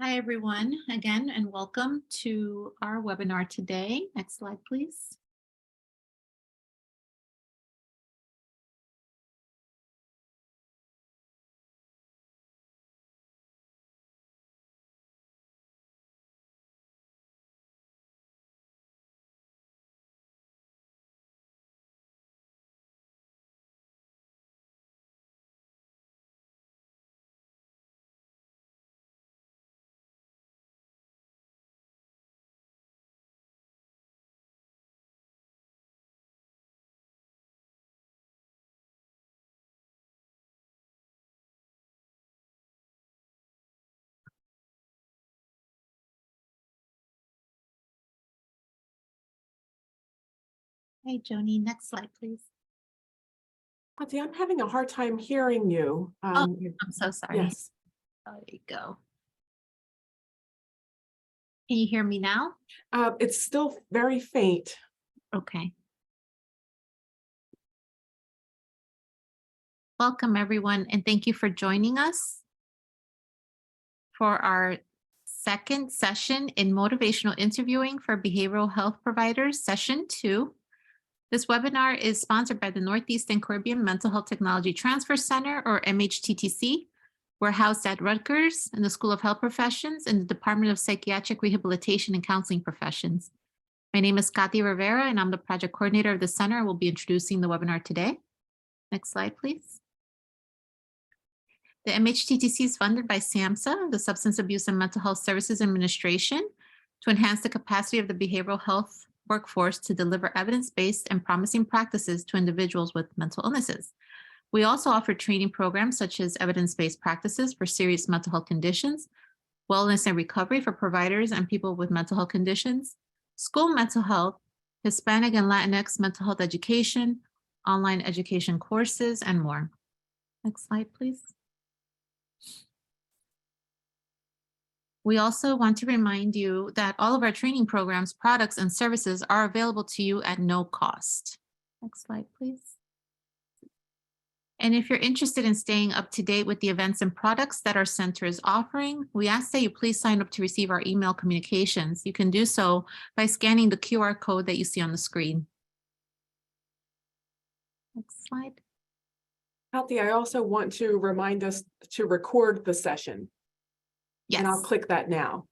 Hi, everyone, again, and welcome to our webinar today. Next slide, please. Hey, Joni, next slide, please. Auntie, I'm having a hard time hearing you. I'm so sorry. Yes. There you go. Can you hear me now? It's still very faint. Okay. Welcome, everyone, and thank you for joining us for our second session in motivational interviewing for behavioral health providers, session 2. This webinar is sponsored by the Northeast and Caribbean Mental Health Technology Transfer Center, or MHTTC. We're housed at Rutgers in the School of Health Professions and the Department of Psychiatric Rehabilitation and Counseling Professions. My name is Kathy Rivera, and I'm the project coordinator of the center. I will be introducing the webinar today. Next slide, please. The MHTTC is funded by SAMHSA, the Substance Abuse and Mental Health Services Administration, to enhance the capacity of the behavioral health workforce to deliver evidence-based and promising practices to individuals with mental illnesses. We also offer training programs such as evidence-based practices for serious mental health conditions, wellness and recovery for providers and people with mental health conditions, school mental health, Hispanic and Latinx mental health education, online education courses, and more. Next slide, please. We also want to remind you that all of our training programs, products, and services are available to you at no cost. Next slide, please. And if you're interested in staying up to date with the events and products that our center is offering, we ask that you please sign up to receive our email communications. You can do so by scanning the QR code that you see on the screen. Next slide. Kathy, I also want to remind us to record the session. Yes. And I'll click that now.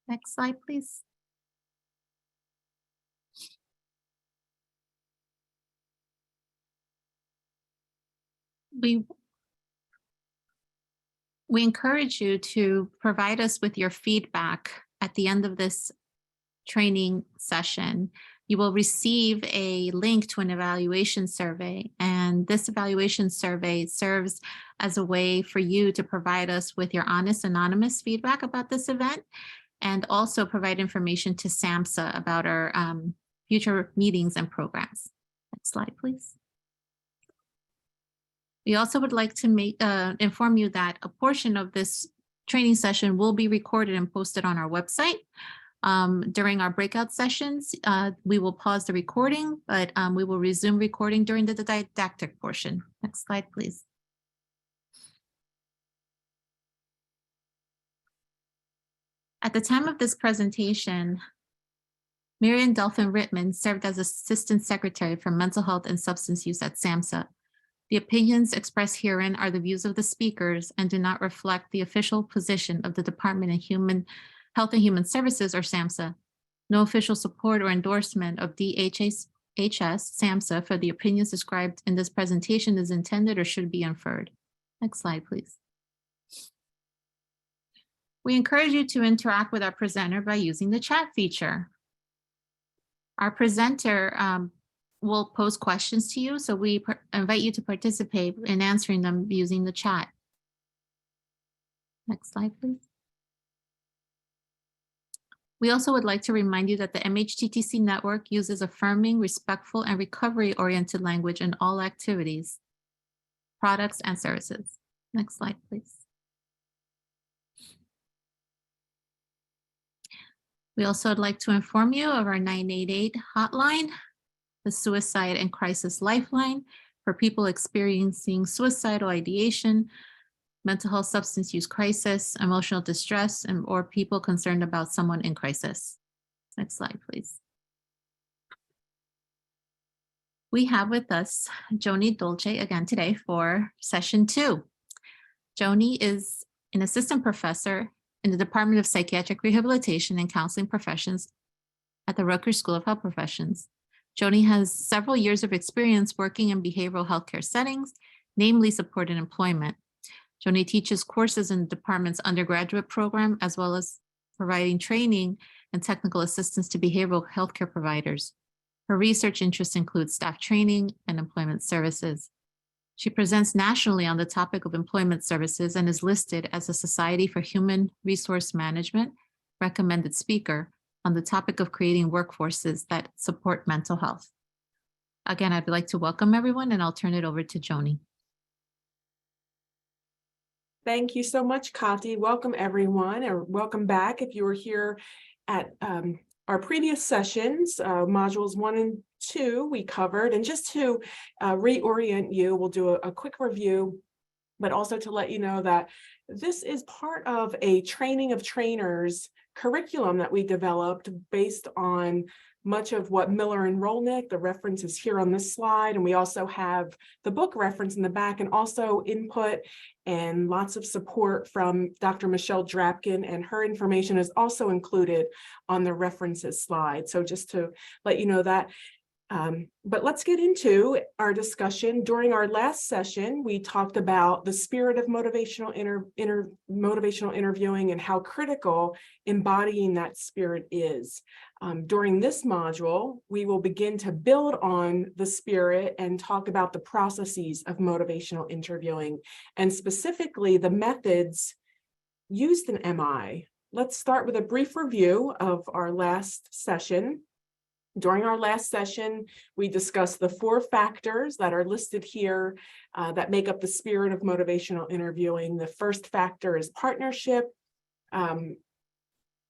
Next slide, please. We encourage you to provide us with your feedback at the end of this training session. You will receive a link to an evaluation survey, and this evaluation survey serves as a way for you to provide us with your honest, anonymous feedback about this event, and also provide information to SAMHSA about our future meetings and programs. Next slide, please. We also would like to inform you that a portion of this training session will be recorded and posted on our website. During our breakout sessions, we will pause the recording, but we will resume recording during the didactic portion. Next slide, please. At the time of this presentation, Marian Delphin Rittman served as Assistant Secretary for Mental Health and Substance Use at SAMHSA. The opinions expressed herein are the views of the speakers and do not reflect the official position of the Department of Health and Human Services, or SAMHSA. No official support or endorsement of DHS SAMHSA for the opinions described in this presentation is intended or should be inferred. Next slide, please. We encourage you to interact with our presenter by using the chat feature. Our presenter will pose questions to you, so we invite you to participate in answering them using the chat. Next slide, please. We also would like to remind you that the MHTTC network uses affirming, respectful, and recovery-oriented language in all activities, products, and services. Next slide, please. We also would like to inform you of our 988 hotline, the Suicide and Crisis Lifeline for people experiencing suicidal ideation, mental health substance use crisis, emotional distress, or people concerned about someone in crisis. Next slide, please. We have with us Joni Dolce again today for session 2. Joni is an assistant professor in the Department of Psychiatric Rehabilitation and Counseling Professions at the Rutgers School of Health Professions. Joni has several years of experience working in behavioral healthcare settings, namely supported employment. Joni teaches courses in the department's undergraduate program, as well as providing training and technical assistance to behavioral healthcare providers. Her research interests include staff training and employment services. She presents nationally on the topic of employment services and is listed as a Society for Human Resource Management recommended speaker on the topic of creating workforces that support mental health. Again, I'd like to welcome everyone, and I'll turn it over to Joni. Thank you so much, Kati. Welcome, everyone, or welcome back if you were here at our previous sessions, modules 1 and 2 we covered. And just to reorient you, we'll do a quick review, but also to let you know that this is part of a training of trainers curriculum that we developed based on much of what Miller and Rolnick, the reference is here on this slide, and we also have the book reference in the back, and also input and lots of support from Dr. Michelle Drapkin, and her information is also included on the references slide. So just to let you know that. But let's get into our discussion. During our last session, we talked about the spirit of motivational motivational interviewing and how critical embodying that spirit is. During this module, we will begin to build on the spirit and talk about the processes of motivational interviewing, and specifically the methods used in MI. Let's start with a brief review of our last session. During our last session, we discussed the 4 factors that are listed here that make up the spirit of motivational interviewing. The first factor is partnership, kind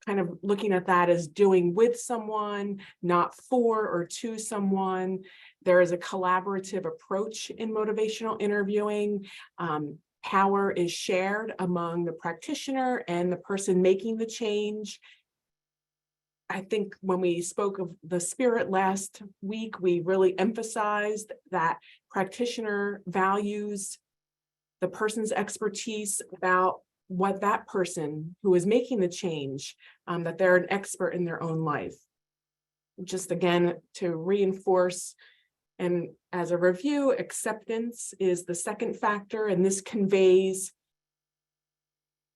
of looking at that as doing with someone, not for or to someone. There is a collaborative approach in motivational interviewing. Power is shared among the practitioner and the person making the change. I think when we spoke of the spirit last week, we really emphasized that practitioner values the person's expertise about what that person who is making the change, that they're an expert in their own life. Just again, to reinforce, and as a review, acceptance is the second factor, and this conveys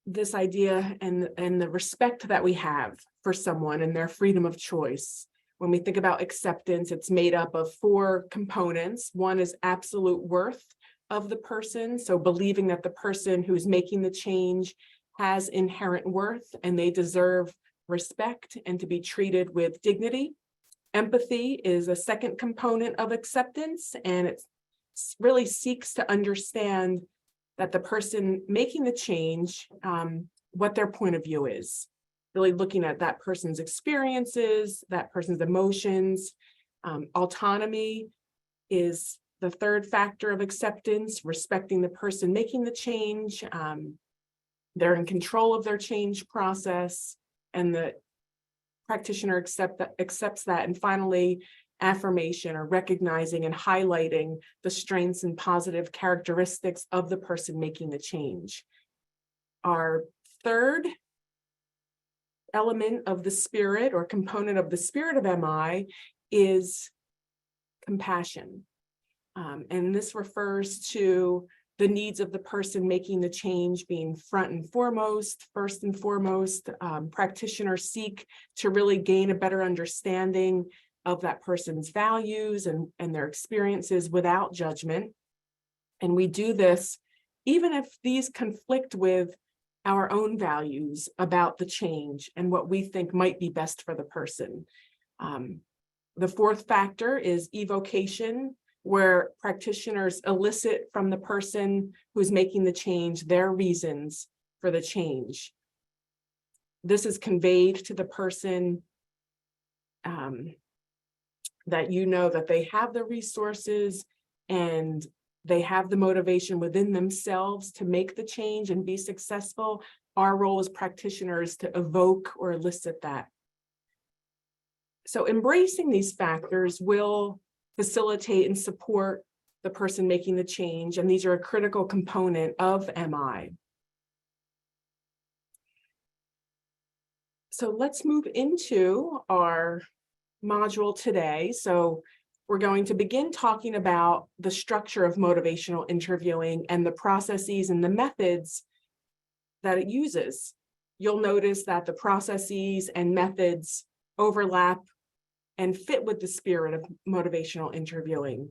this idea and the respect that we have for someone and their freedom of choice. When we think about acceptance, it's made up of 4 components. One is absolute worth of the person. So believing that the person who's making the change has inherent worth and they deserve respect and to be treated with dignity. Empathy is a second component of acceptance, and it really seeks to understand that the person making the change, what their point of view is, really looking at that person's experiences, that person's emotions. Autonomy is the third factor of acceptance, respecting the person making the change. They're in control of their change process, and the practitioner accepts that. And finally, affirmation, or recognizing and highlighting the strengths and positive characteristics of the person making the change. Our third element of the spirit, or component of the spirit of MI, is compassion. And this refers to the needs of the person making the change being front and foremost. First and foremost, practitioners seek to really gain a better understanding of that person's values and their experiences without judgment. And we do this even if these conflict with our own values about the change and what we think might be best for the person. The fourth factor is evocation, where practitioners elicit from the person who's making the change their reasons for the change. This is conveyed to the person that you know that they have the resources and they have the motivation within themselves to make the change and be successful. Our role as practitioners to evoke or elicit that. So embracing these factors will facilitate and support the person making the change, and these are a critical component of MI. So let's move into our module today. So we're going to begin talking about the structure of motivational interviewing and the processes and the methods that it uses. You'll notice that the processes and methods overlap and fit with the spirit of motivational interviewing.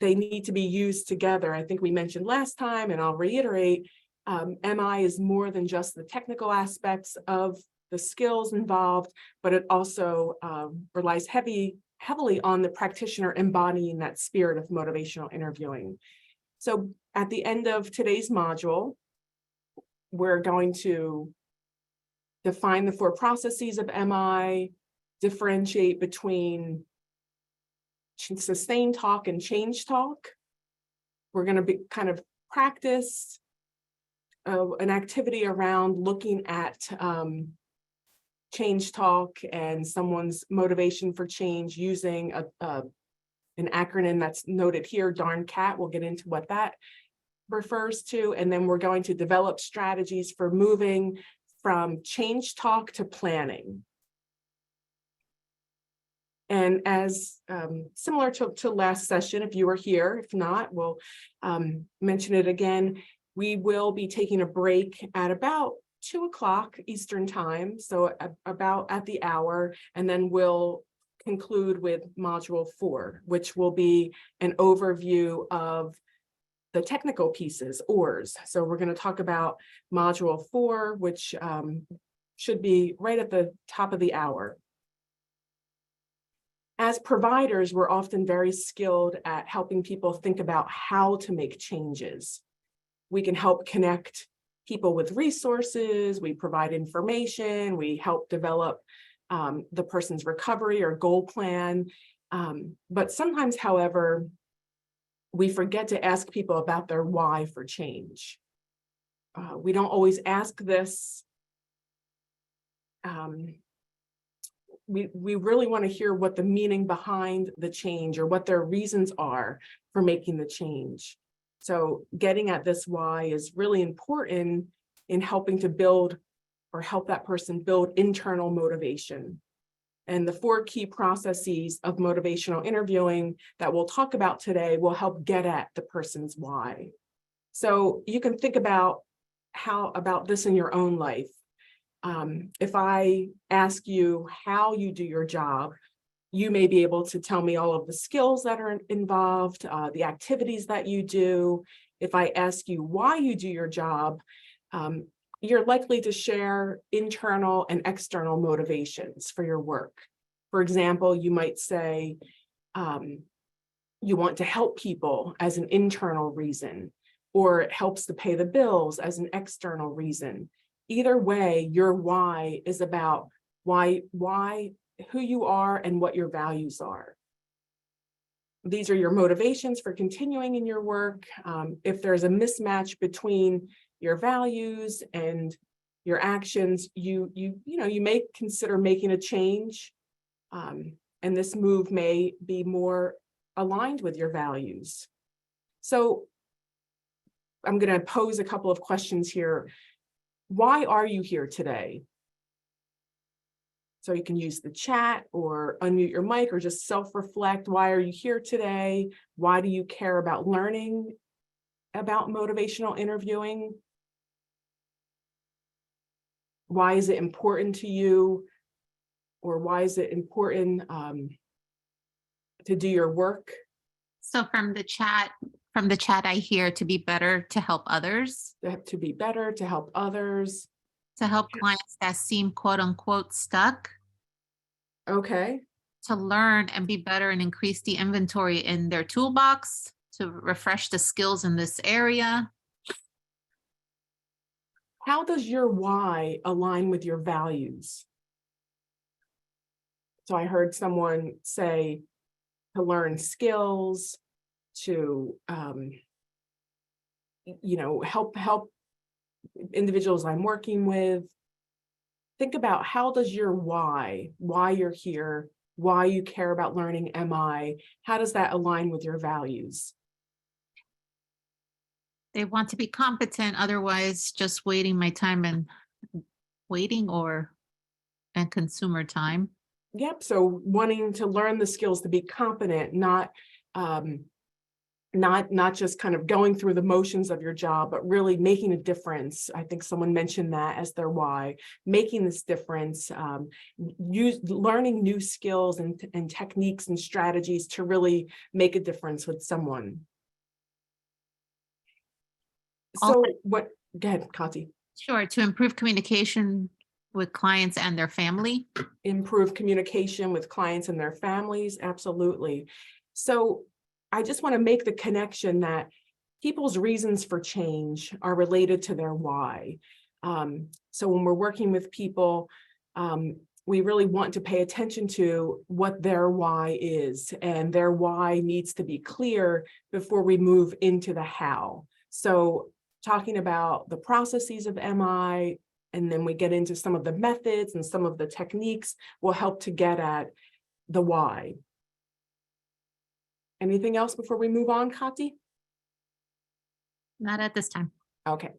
They need to be used together. I think we mentioned last time, and I'll reiterate, MI is more than just the technical aspects of the skills involved, but it also relies heavily on the practitioner embodying that spirit of motivational interviewing. So at the end of today's module, we're going to define the 4 processes of MI, differentiate between sustained talk and change talk. We're going to kind of practice an activity around looking at change talk and someone's motivation for change using an acronym that's noted here, DARN CAT. We'll get into what that refers to. And then we're going to develop strategies for moving from change talk to planning. And as similar to last session, if you were here, if not, we'll mention it again. We will be taking a break at about 2 o'clock Eastern time, so about at the hour, and then we'll conclude with module 4, which will be an overview of the technical pieces, ORs. So we're going to talk about module 4, which should be right at the top of the hour. As providers, we're often very skilled at helping people think about how to make changes. We can help connect people with resources, we provide information, we help develop the person's recovery or goal plan. But sometimes, however, we forget to ask people about their why for change. We don't always ask this. We really want to hear what the meaning behind the change or what their reasons are for making the change. So getting at this why is really important in helping to build or help that person build internal motivation. And the 4 key processes of motivational interviewing that we'll talk about today will help get at the person's why. So you can think about this in your own life. If I ask you how you do your job, you may be able to tell me all of the skills that are involved, the activities that you do. If I ask you why you do your job, you're likely to share internal and external motivations for your work. For example, you might say you want to help people as an internal reason, or it helps to pay the bills as an external reason. Either way, your why is about who you are and what your values are. These are your motivations for continuing in your work. If there's a mismatch between your values and your actions, you may consider making a change, and this move may be more aligned with your values. So I'm going to pose a couple of questions here. Why are you here today? So you can use the chat or unmute your mic or just self-reflect. Why are you here today? Why do you care about learning about motivational interviewing? Why is it important to you? Or why is it important to do your work? So from the chat, I hear to be better to help others, To be better, to help others. to help clients that seem quote unquote stuck, Okay. to learn and be better and increase the inventory in their toolbox, to refresh the skills in this area. How does your why align with your values? So I heard someone say to learn skills, to help individuals I'm working with. Think about, how does your why you're here, why you care about learning MI, how does that align with your values? They want to be competent, otherwise just waiting my time and waiting and consumer time. Yep. So wanting to learn the skills to be competent, not just kind of going through the motions of your job, but really making a difference. I think someone mentioned that as their why, making this difference, learning new skills and techniques and strategies to really make a difference with someone. Also, So go ahead, Kati. sure, to improve communication with clients and their family. Improve communication with clients and their families, absolutely. So I just want to make the connection that people's reasons for change are related to their why. So when we're working with people, we really want to pay attention to what their why is, and their why needs to be clear before we move into the how. So talking about the processes of MI, and then we get into some of the methods and some of the techniques will help to get at the why. Anything else before we move on, Kati? Not at this time. Okay.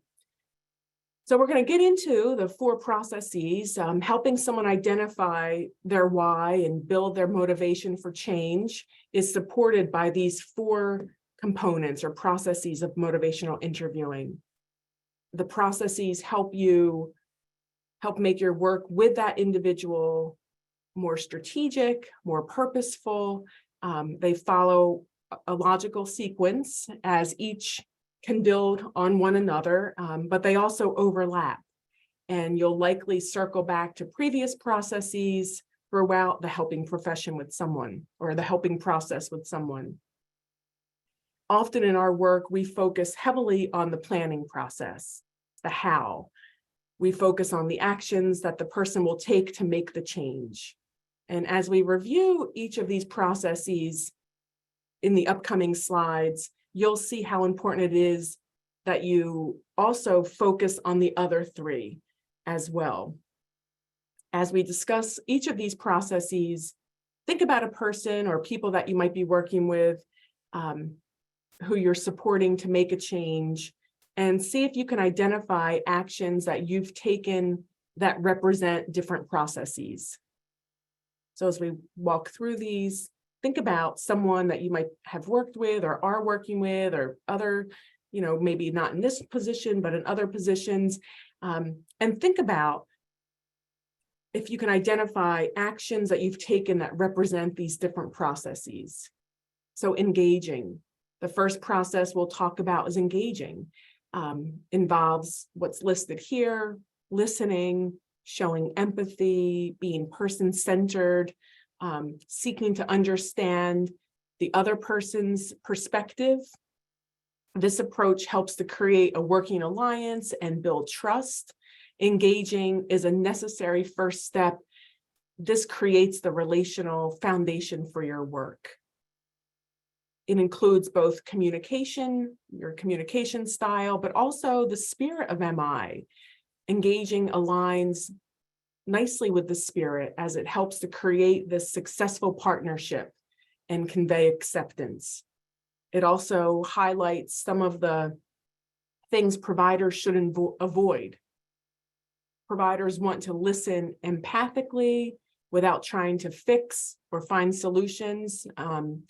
So we're going to get into the 4 processes. Helping someone identify their why and build their motivation for change is supported by these 4 components or processes of motivational interviewing. The processes help make your work with that individual more strategic, more purposeful. They follow a logical sequence, as each can build on one another, but they also overlap. And you'll likely circle back to previous processes throughout the helping profession with someone, or the helping process with someone. Often in our work, we focus heavily on the planning process, the how. We focus on the actions that the person will take to make the change. And as we review each of these processes in the upcoming slides, you'll see how important it is that you also focus on the other 3 as well. As we discuss each of these processes, think about a person or people that you might be working with, who you're supporting to make a change, and see if you can identify actions that you've taken that represent different processes. So as we walk through these, think about someone that you might have worked with or are working with, or other, maybe not in this position, but in other positions. And think about if you can identify actions that you've taken that represent these different processes. So engaging. The first process we'll talk about is engaging. Involves what's listed here: listening, showing empathy, being person-centered, seeking to understand the other person's perspective. This approach helps to create a working alliance and build trust. Engaging is a necessary first step. This creates the relational foundation for your work. It includes both communication, your communication style, but also the spirit of MI. Engaging aligns nicely with the spirit, as it helps to create this successful partnership and convey acceptance. It also highlights some of the things providers should avoid. Providers want to listen empathically without trying to fix or find solutions.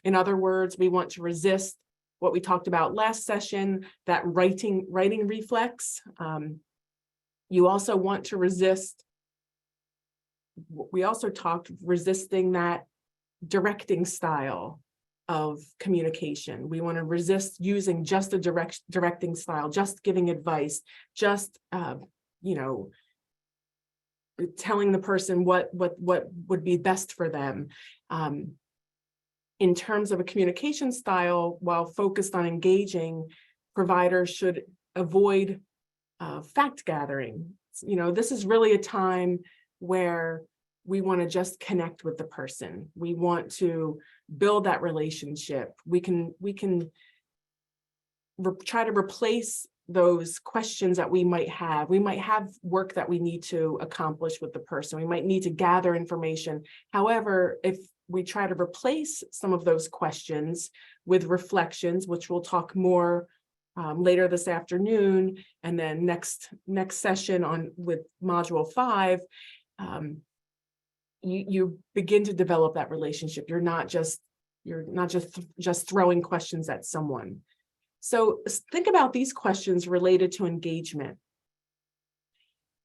In other words, we want to resist what we talked about last session, that writing reflex. You also want to resist, we also talked resisting that directing style of communication. We want to resist using just a directing style, just giving advice, just telling the person what would be best for them. In terms of a communication style, while focused on engaging, providers should avoid fact gathering. This is really a time where we want to just connect with the person. We want to build that relationship. We can try to replace those questions that we might have. We might have work that we need to accomplish with the person. We might need to gather information. However, if we try to replace some of those questions with reflections, which we'll talk more later this afternoon, and then next session on with module 5, you begin to develop that relationship. You're not just throwing questions at someone. So think about these questions related to engagement.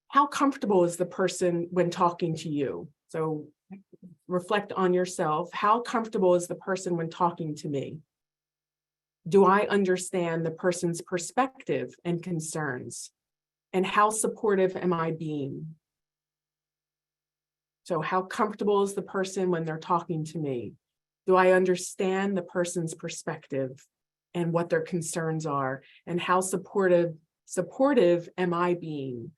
How comfortable is the person when talking to you? So reflect on yourself. How comfortable is the person when talking to me? Do I understand the person's perspective and concerns? And how supportive am I being? So how comfortable is the person when they're talking to me? Do I understand the person's perspective and what their concerns are? And how supportive am I being?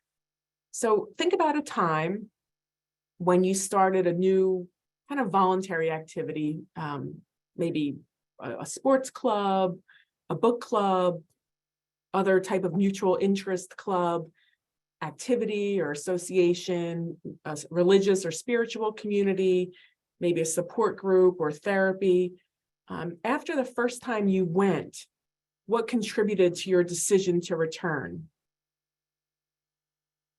So think about a time when you started a new kind of voluntary activity, maybe a sports club, a book club, other type of mutual interest club, activity or association, a religious or spiritual community, maybe a support group or therapy. After the first time you went, what contributed to your decision to return?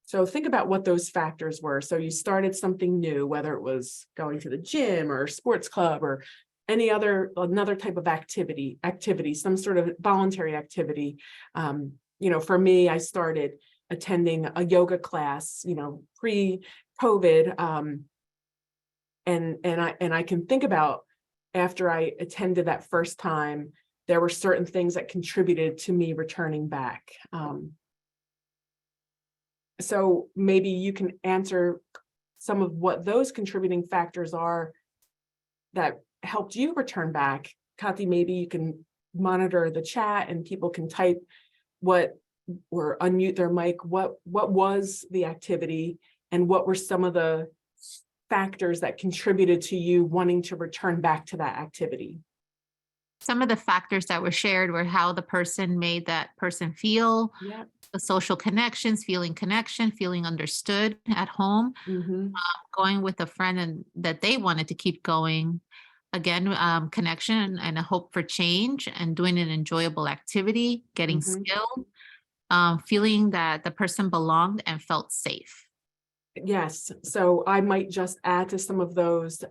So think about what those factors were. So you started something new, whether it was going to the gym or sports club or another type of activity, some sort of voluntary activity. For me, I started attending a yoga class, pre-COVID. And I can think about after I attended that first time, there were certain things that contributed to me returning back. So maybe you can answer some of what those contributing factors are that helped you return back. Kathy, maybe you can monitor the chat and people can type what or unmute their mic. What was the activity and what were some of the factors that contributed to you wanting to return back to that activity? Some of the factors that were shared were how the person made that person feel, Yeah. the social connections, feeling connection, feeling understood at home, Mm-hmm. going with a friend and that they wanted to keep going. Again, connection and a hope for change and doing an enjoyable activity, getting Mm-hmm. skill, feeling that the person belonged and felt safe. Yes. So I might just add to some of those,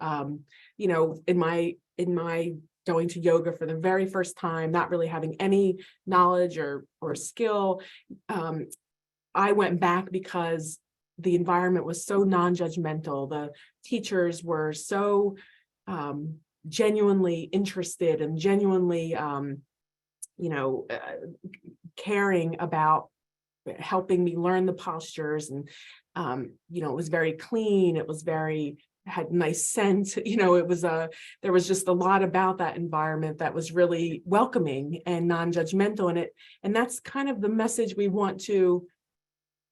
in my going to yoga for the very first time, not really having any knowledge or skill. I went back because the environment was so non-judgmental. The teachers were so genuinely interested and genuinely, caring about helping me learn the postures. And it was very clean. It was had nice scent. There was just a lot about that environment that was really welcoming and non-judgmental. And that's kind of the message we want to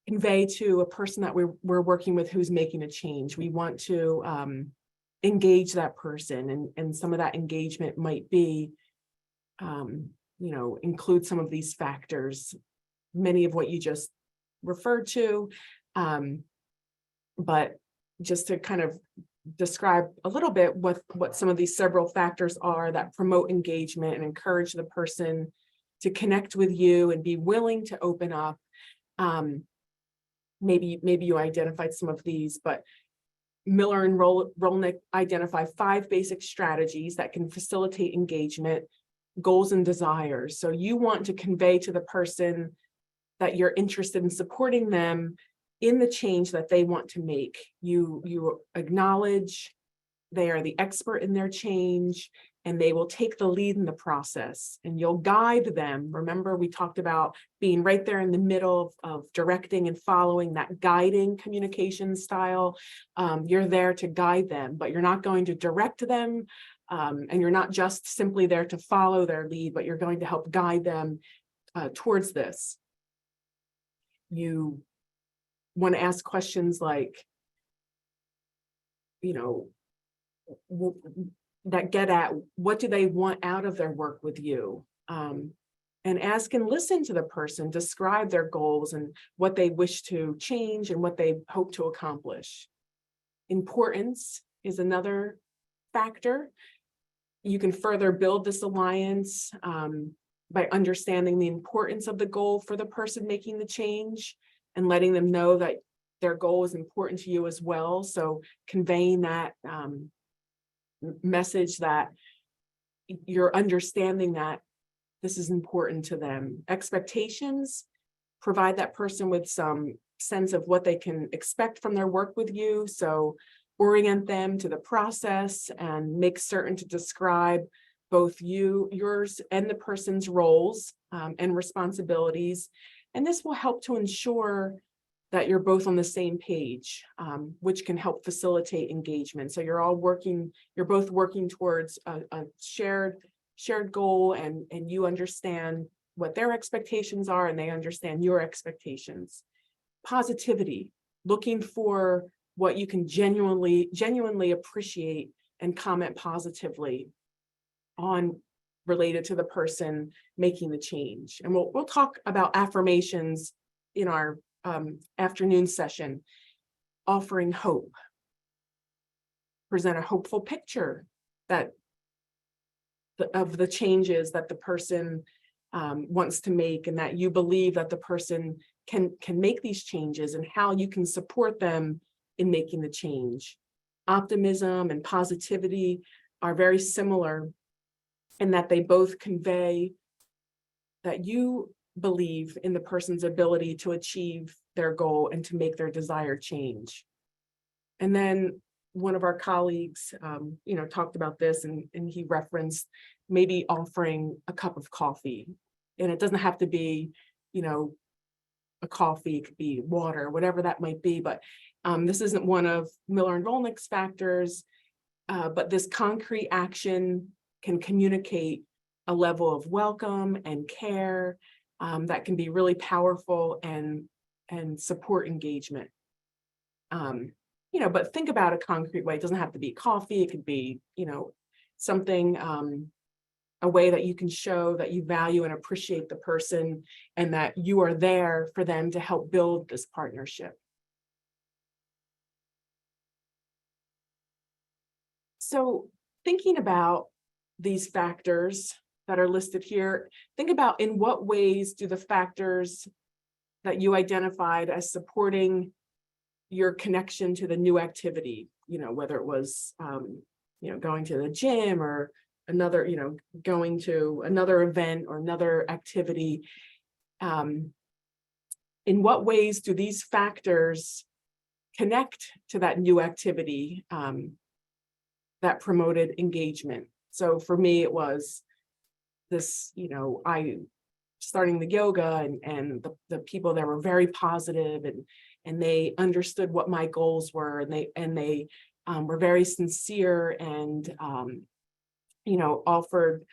convey to a person that we're working with who's making a change. We want to engage that person, and some of that engagement might be, include some of these factors, many of what you just referred to, but just to kind of describe a little bit what some of these several factors are that promote engagement and encourage the person to connect with you and be willing to open up. Maybe you identified some of these, but Miller and Rolnick identify 5 basic strategies that can facilitate engagement, goals, and desires. So you want to convey to the person that you're interested in supporting them in the change that they want to make. You acknowledge they are the expert in their change, and they will take the lead in the process, and you'll guide them. Remember, we talked about being right there in the middle of directing and following, that guiding communication style. You're there to guide them, but you're not going to direct them. And you're not just simply there to follow their lead, but you're going to help guide them towards this. You want to ask questions like, you know, that get at what do they want out of their work with you. And ask and listen to the person describe their goals and what they wish to change and what they hope to accomplish. Importance is another factor. You can further build this alliance by understanding the importance of the goal for the person making the change and letting them know that their goal is important to you as well. So conveying that message that you're understanding that this is important to them. Expectations, provide that person with some sense of what they can expect from their work with you. So orient them to the process and make certain to describe both yours and the person's roles and responsibilities. And this will help to ensure that you're both on the same page, which can help facilitate engagement. So you're both working towards a shared goal, and you understand what their expectations are and they understand your expectations. Positivity, looking for what you can genuinely appreciate and comment positively on related to the person making the change. And we'll talk about affirmations in our afternoon session. Offering hope, present a hopeful picture of the changes that the person wants to make, and that you believe that the person can make these changes and how you can support them in making the change. Optimism and positivity are very similar in that they both convey that you believe in the person's ability to achieve their goal and to make their desired change. And then one of our colleagues, talked about this, and he referenced maybe offering a cup of coffee. And it doesn't have to be, a coffee, it could be water, whatever that might be. But this isn't one of Miller and Volnick's factors, but this concrete action can communicate a level of welcome and care that can be really powerful and support engagement. But think about a concrete way. It doesn't have to be coffee. It could be, something, a way that you can show that you value and appreciate the person and that you are there for them to help build this partnership. So thinking about these factors that are listed here, think about in what ways do the factors that you identified as supporting your connection to the new activity, whether it was, going to the gym or another, going to another event or another activity. In what ways do these factors connect to that new activity that promoted engagement? So for me, it was this, I starting the yoga and the people that were very positive and they understood what my goals were, and they were very sincere and offered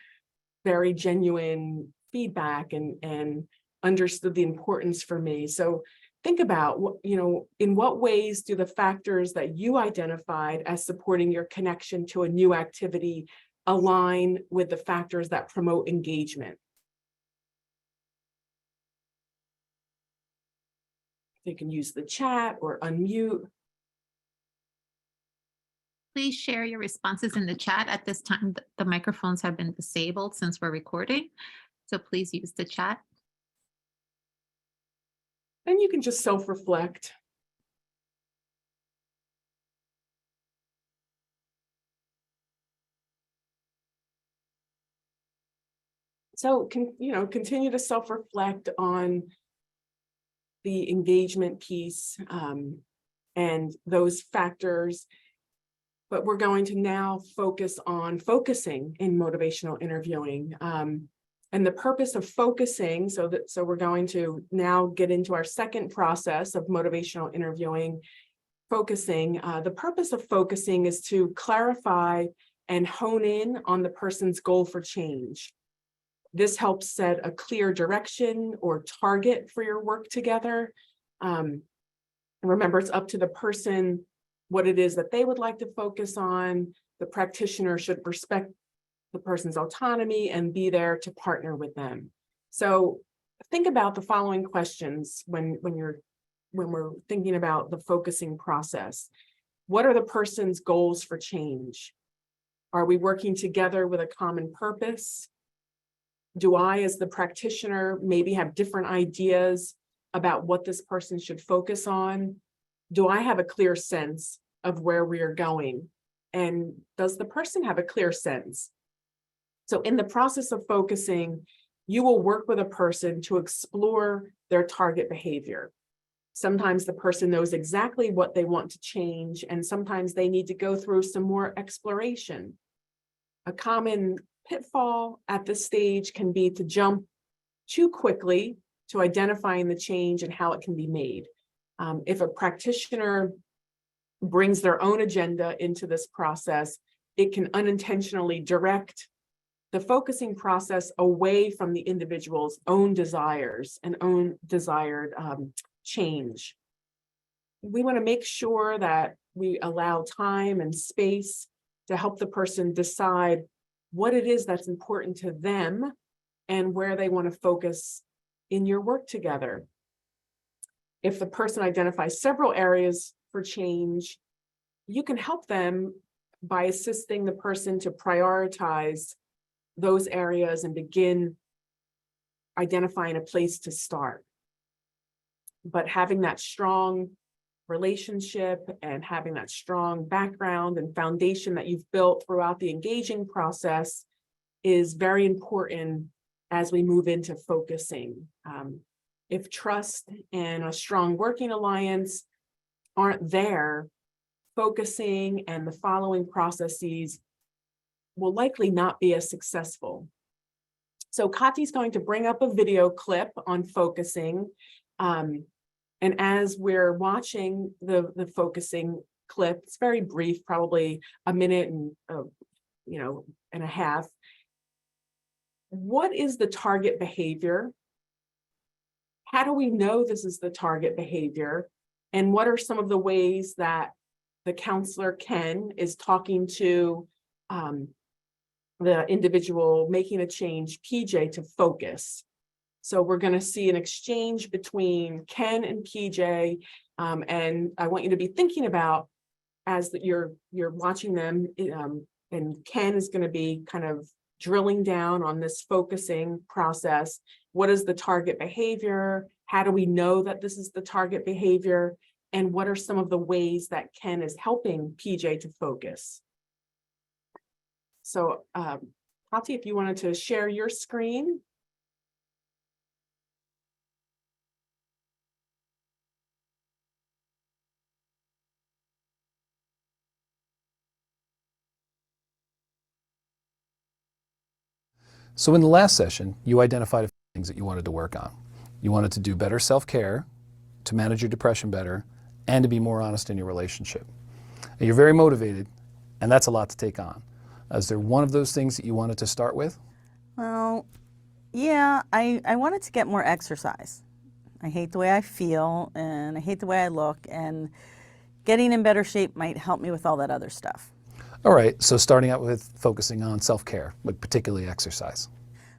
very genuine feedback and understood the importance for me. So think about in what ways do the factors that you identified as supporting your connection to a new activity align with the factors that promote engagement? You can use the chat or unmute. Please share your responses in the chat. At this time, the microphones have been disabled since we're recording, so please use the chat. And you can just self-reflect. So continue to self-reflect on the engagement piece and those factors. But we're going to now focus on focusing in motivational interviewing. And the purpose of focusing, so we're going to now get into our second process of motivational interviewing, focusing. The purpose of focusing is to clarify and hone in on the person's goal for change. This helps set a clear direction or target for your work together. And remember, it's up to the person what it is that they would like to focus on. The practitioner should respect the person's autonomy and be there to partner with them. So think about the following questions when we're thinking about the focusing process. What are the person's goals for change? Are we working together with a common purpose? Do I, as the practitioner, maybe have different ideas about what this person should focus on? Do I have a clear sense of where we are going? And does the person have a clear sense? So in the process of focusing, you will work with a person to explore their target behavior. Sometimes the person knows exactly what they want to change, and sometimes they need to go through some more exploration. A common pitfall at this stage can be to jump too quickly to identifying the change and how it can be made. If a practitioner brings their own agenda into this process, it can unintentionally direct the focusing process away from the individual's own desires and own desired change. We want to make sure that we allow time and space to help the person decide what it is that's important to them and where they want to focus in your work together. If the person identifies several areas for change, you can help them by assisting the person to prioritize those areas and begin identifying a place to start. But having that strong relationship and having that strong background and foundation that you've built throughout the engaging process is very important as we move into focusing. If trust and a strong working alliance aren't there, focusing and the following processes will likely not be as successful. So Kati's going to bring up a video clip on focusing. And as we're watching the focusing clip, it's very brief, probably a minute and a half. What is the target behavior? How do we know this is the target behavior? And what are some of the ways that the counselor, Ken, is talking to the individual making a change, PJ, to focus? So we're going to see an exchange between Ken and PJ, and I want you to be thinking about as you're watching them, and Ken is going to be kind of drilling down on this focusing process. What is the target behavior? How do we know that this is the target behavior? And what are some of the ways that Ken is helping PJ to focus? So, Kati, if you wanted to share your screen. So in the last session, you identified a few things that you wanted to work on. You wanted to do better self-care, to manage your depression better, and to be more honest in your relationship. And you're very motivated, and that's a lot to take on. Is there one of those things that you wanted to start with? Well, yeah, I wanted to get more exercise. I hate the way I feel, and I hate the way I look, and getting in better shape might help me with all that other stuff. All right, so starting out with focusing on self-care, like particularly exercise.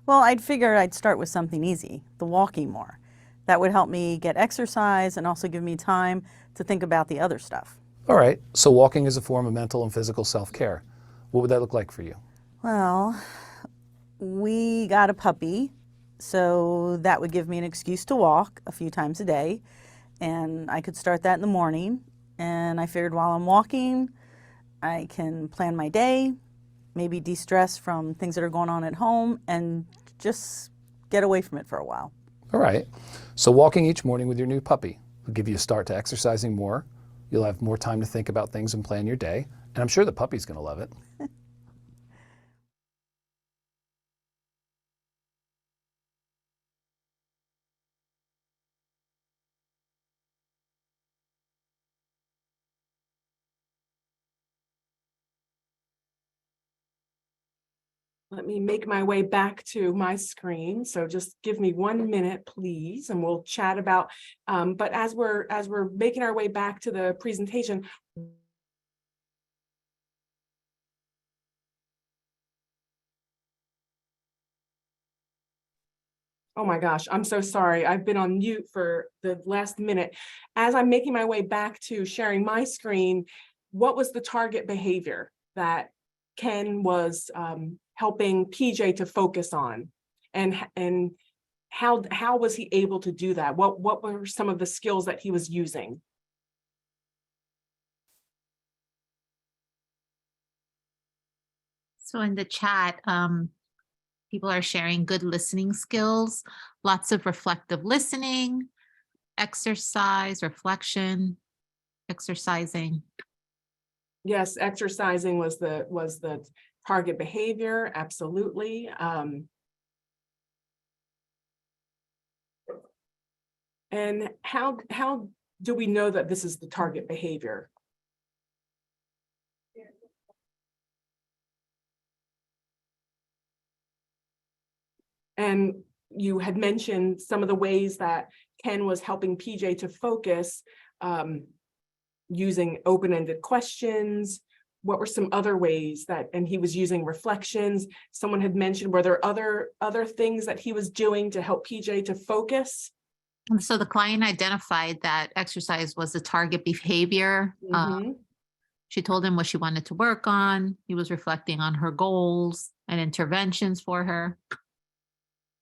Well, I'd figure I'd start with something easy, the walking more. That would help me get exercise and also give me time to think about the other stuff. All right, so walking is a form of mental and physical self-care. What would that look like for you? Well, we got a puppy, so that would give me an excuse to walk a few times a day, and I could start that in the morning. And I figured while I'm walking, I can plan my day, maybe de-stress from things that are going on at home, and just get away from it for a while. All right, so walking each morning with your new puppy will give you a start to exercising more. You'll have more time to think about things and plan your day, and I'm sure the puppy's going to love it. Let me make my way back to my screen. So just give me 1 minute, please, and we'll chat about, but as we're making our way back to the presentation, Oh my gosh, I'm so sorry. I've been on mute for the last minute. As I'm making my way back to sharing my screen, what was the target behavior that Ken was helping PJ to focus on? And how was he able to do that? What were some of the skills that he was using? So in the chat, people are sharing good listening skills, lots of reflective listening, exercise, reflection, exercising. Yes, exercising was the target behavior, absolutely. And how do we know that this is the target behavior? And you had mentioned some of the ways that Ken was helping PJ to focus, using open-ended questions. What were some other ways that, and he was using reflections. Someone had mentioned, were there other things that he was doing to help PJ to focus? And so the client identified that exercise was the target behavior. Mhm. She told him what she wanted to work on. He was reflecting on her goals and interventions for her.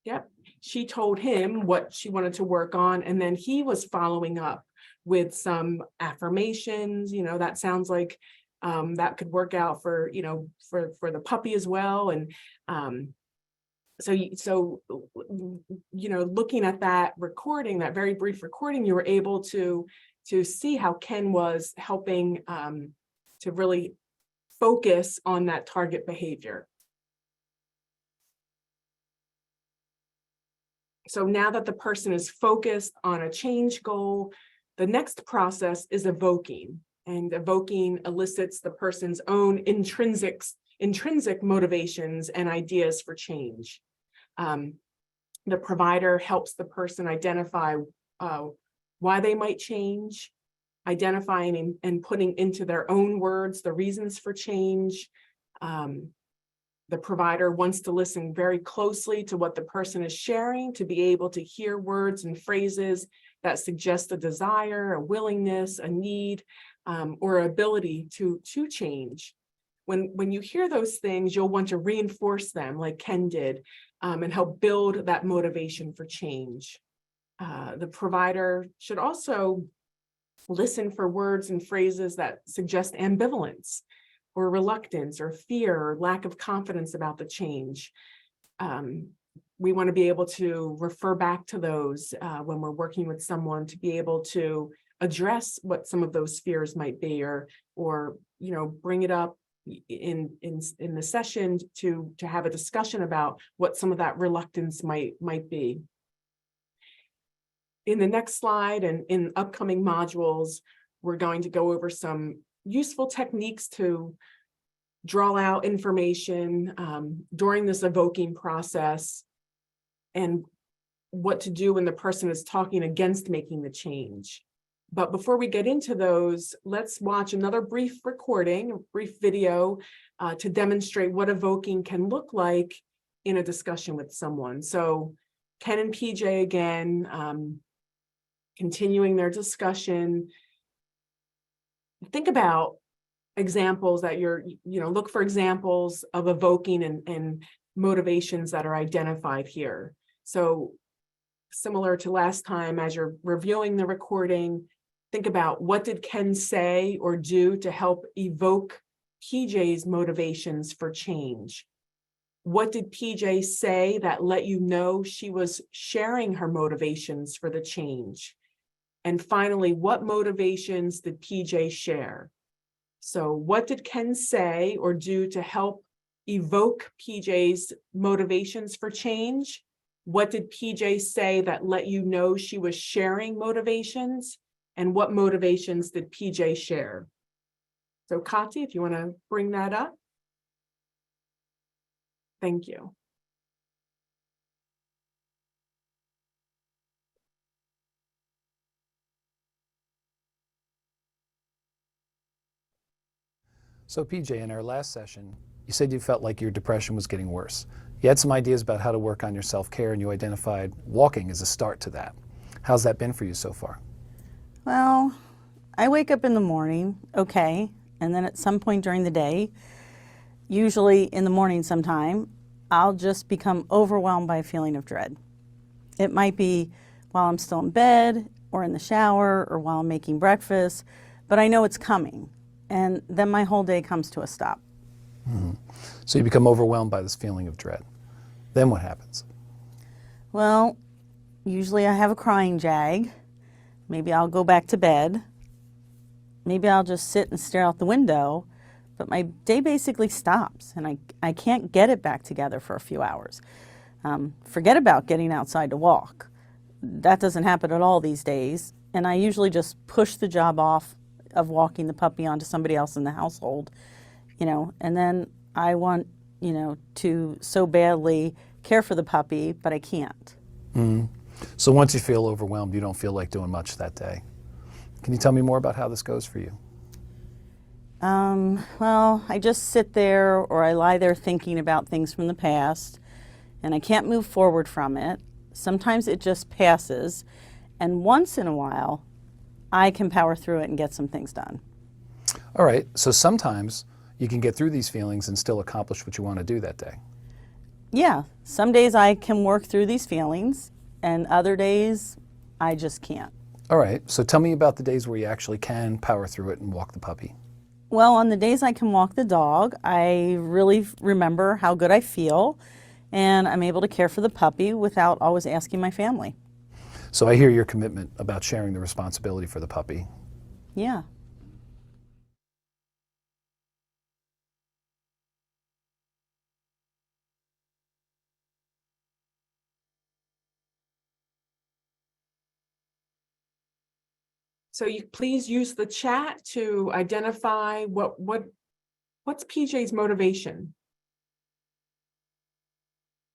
Yep. She told him what she wanted to work on, and then he was following up with some affirmations. That sounds like that could work out for the puppy as well. And so looking at that recording, that very brief recording, you were able to see how Ken was helping to really focus on that target behavior. So now that the person is focused on a change goal, the next process is evoking. And evoking elicits the person's own intrinsic motivations and ideas for change. The provider helps the person identify why they might change, identifying and putting into their own words the reasons for change. The provider wants to listen very closely to what the person is sharing, to be able to hear words and phrases that suggest a desire, a willingness, a need, or ability to change. When you hear those things, you'll want to reinforce them like Ken did, and help build that motivation for change. The provider should also listen for words and phrases that suggest ambivalence, or reluctance, or fear, or lack of confidence about the change. We want to be able to refer back to those when we're working with someone, to be able to address what some of those fears might be, or bring it up in the session to have a discussion about what some of that reluctance might be. In the next slide and in upcoming modules, we're going to go over some useful techniques to draw out information during this evoking process, and what to do when the person is talking against making the change. But before we get into those, let's watch another brief recording, a brief video to demonstrate what evoking can look like in a discussion with someone. So Ken and PJ again, continuing their discussion. Think about examples that look for examples of evoking and motivations that are identified here. So similar to last time, as you're reviewing the recording, think about, what did Ken say or do to help evoke PJ's motivations for change? What did PJ say that let you know she was sharing her motivations for the change? And finally, what motivations did PJ share? So what did Ken say or do to help evoke PJ's motivations for change? What did PJ say that let you know she was sharing motivations? And what motivations did PJ share? So Kati, if you want to bring that up. Thank you. So PJ, in our last session, you said you felt like your depression was getting worse. You had some ideas about how to work on your self-care, and you identified walking as a start to that. How's that been for you so far? Well, I wake up in the morning, okay, and then at some point during the day, usually in the morning sometime, I'll just become overwhelmed by a feeling of dread. It might be while I'm still in bed or in the shower or while I'm making breakfast, but I know it's coming. And then my whole day comes to a stop. So you become overwhelmed by this feeling of dread. Then what happens? Well, usually I have a crying jag. Maybe I'll go back to bed. Maybe I'll just sit and stare out the window, but my day basically stops and I can't get it back together for a few hours. Forget about getting outside to walk. That doesn't happen at all these days, and I usually just push the job off of walking the puppy onto somebody else in the household, and then I want, to so badly care for the puppy, but I can't. So once you feel overwhelmed, you don't feel like doing much that day. Can you tell me more about how this goes for you? Well, I just sit there or I lie there thinking about things from the past, and I can't move forward from it. Sometimes it just passes, and once in a while, I can power through it and get some things done. All right, so sometimes you can get through these feelings and still accomplish what you want to do that day. Yeah, some days I can work through these feelings, and other days I just can't. All right, so tell me about the days where you actually can power through it and walk the puppy. Well, on the days I can walk the dog, I really remember how good I feel, and I'm able to care for the puppy without always asking my family. So I hear your commitment about sharing the responsibility for the puppy. Yeah. So you please use the chat to identify what's PJ's motivation.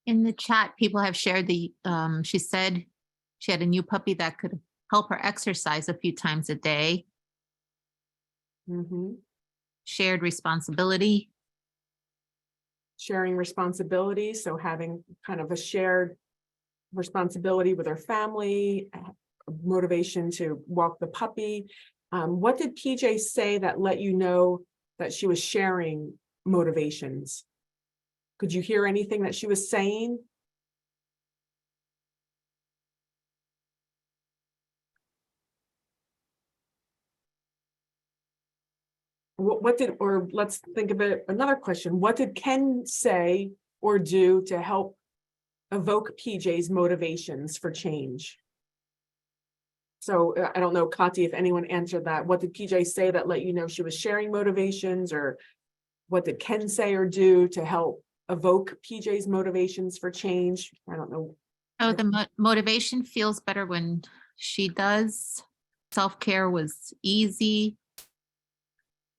In the chat, people have shared she said she had a new puppy that could help her exercise a few times a day. Mm-hmm. Shared responsibility. Sharing responsibility, so having kind of a shared responsibility with her family, motivation to walk the puppy. What did PJ say that let you know that she was sharing motivations? Could you hear anything that she was saying? Or let's think of it, another question. What did Ken say or do to help evoke PJ's motivations for change? So I don't know, Kati, if anyone answered that. What did PJ say that let you know she was sharing motivations, or what did Ken say or do to help evoke PJ's motivations for change? I don't know. Oh, the motivation feels better when she does. Self-care was easy.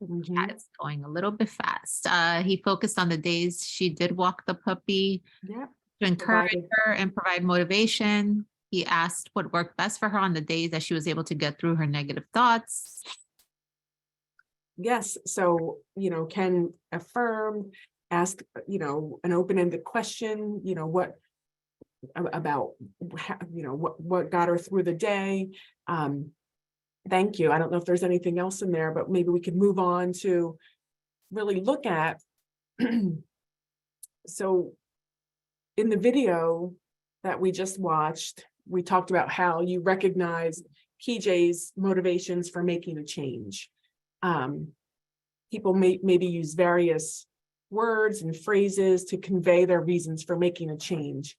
Mhm. It's going a little bit fast. He focused on the days she did walk the puppy Yeah. to encourage Provided. her and provide motivation. He asked what worked best for her on the days that she was able to get through her negative thoughts. Yes. So, Ken affirmed, asked, an open-ended question, what about, what got her through the day. Thank you. I don't know if there's anything else in there, but maybe we could move on to really look at. So in the video that we just watched, we talked about how you recognize PJ's motivations for making a change. People maybe use various words and phrases to convey their reasons for making a change.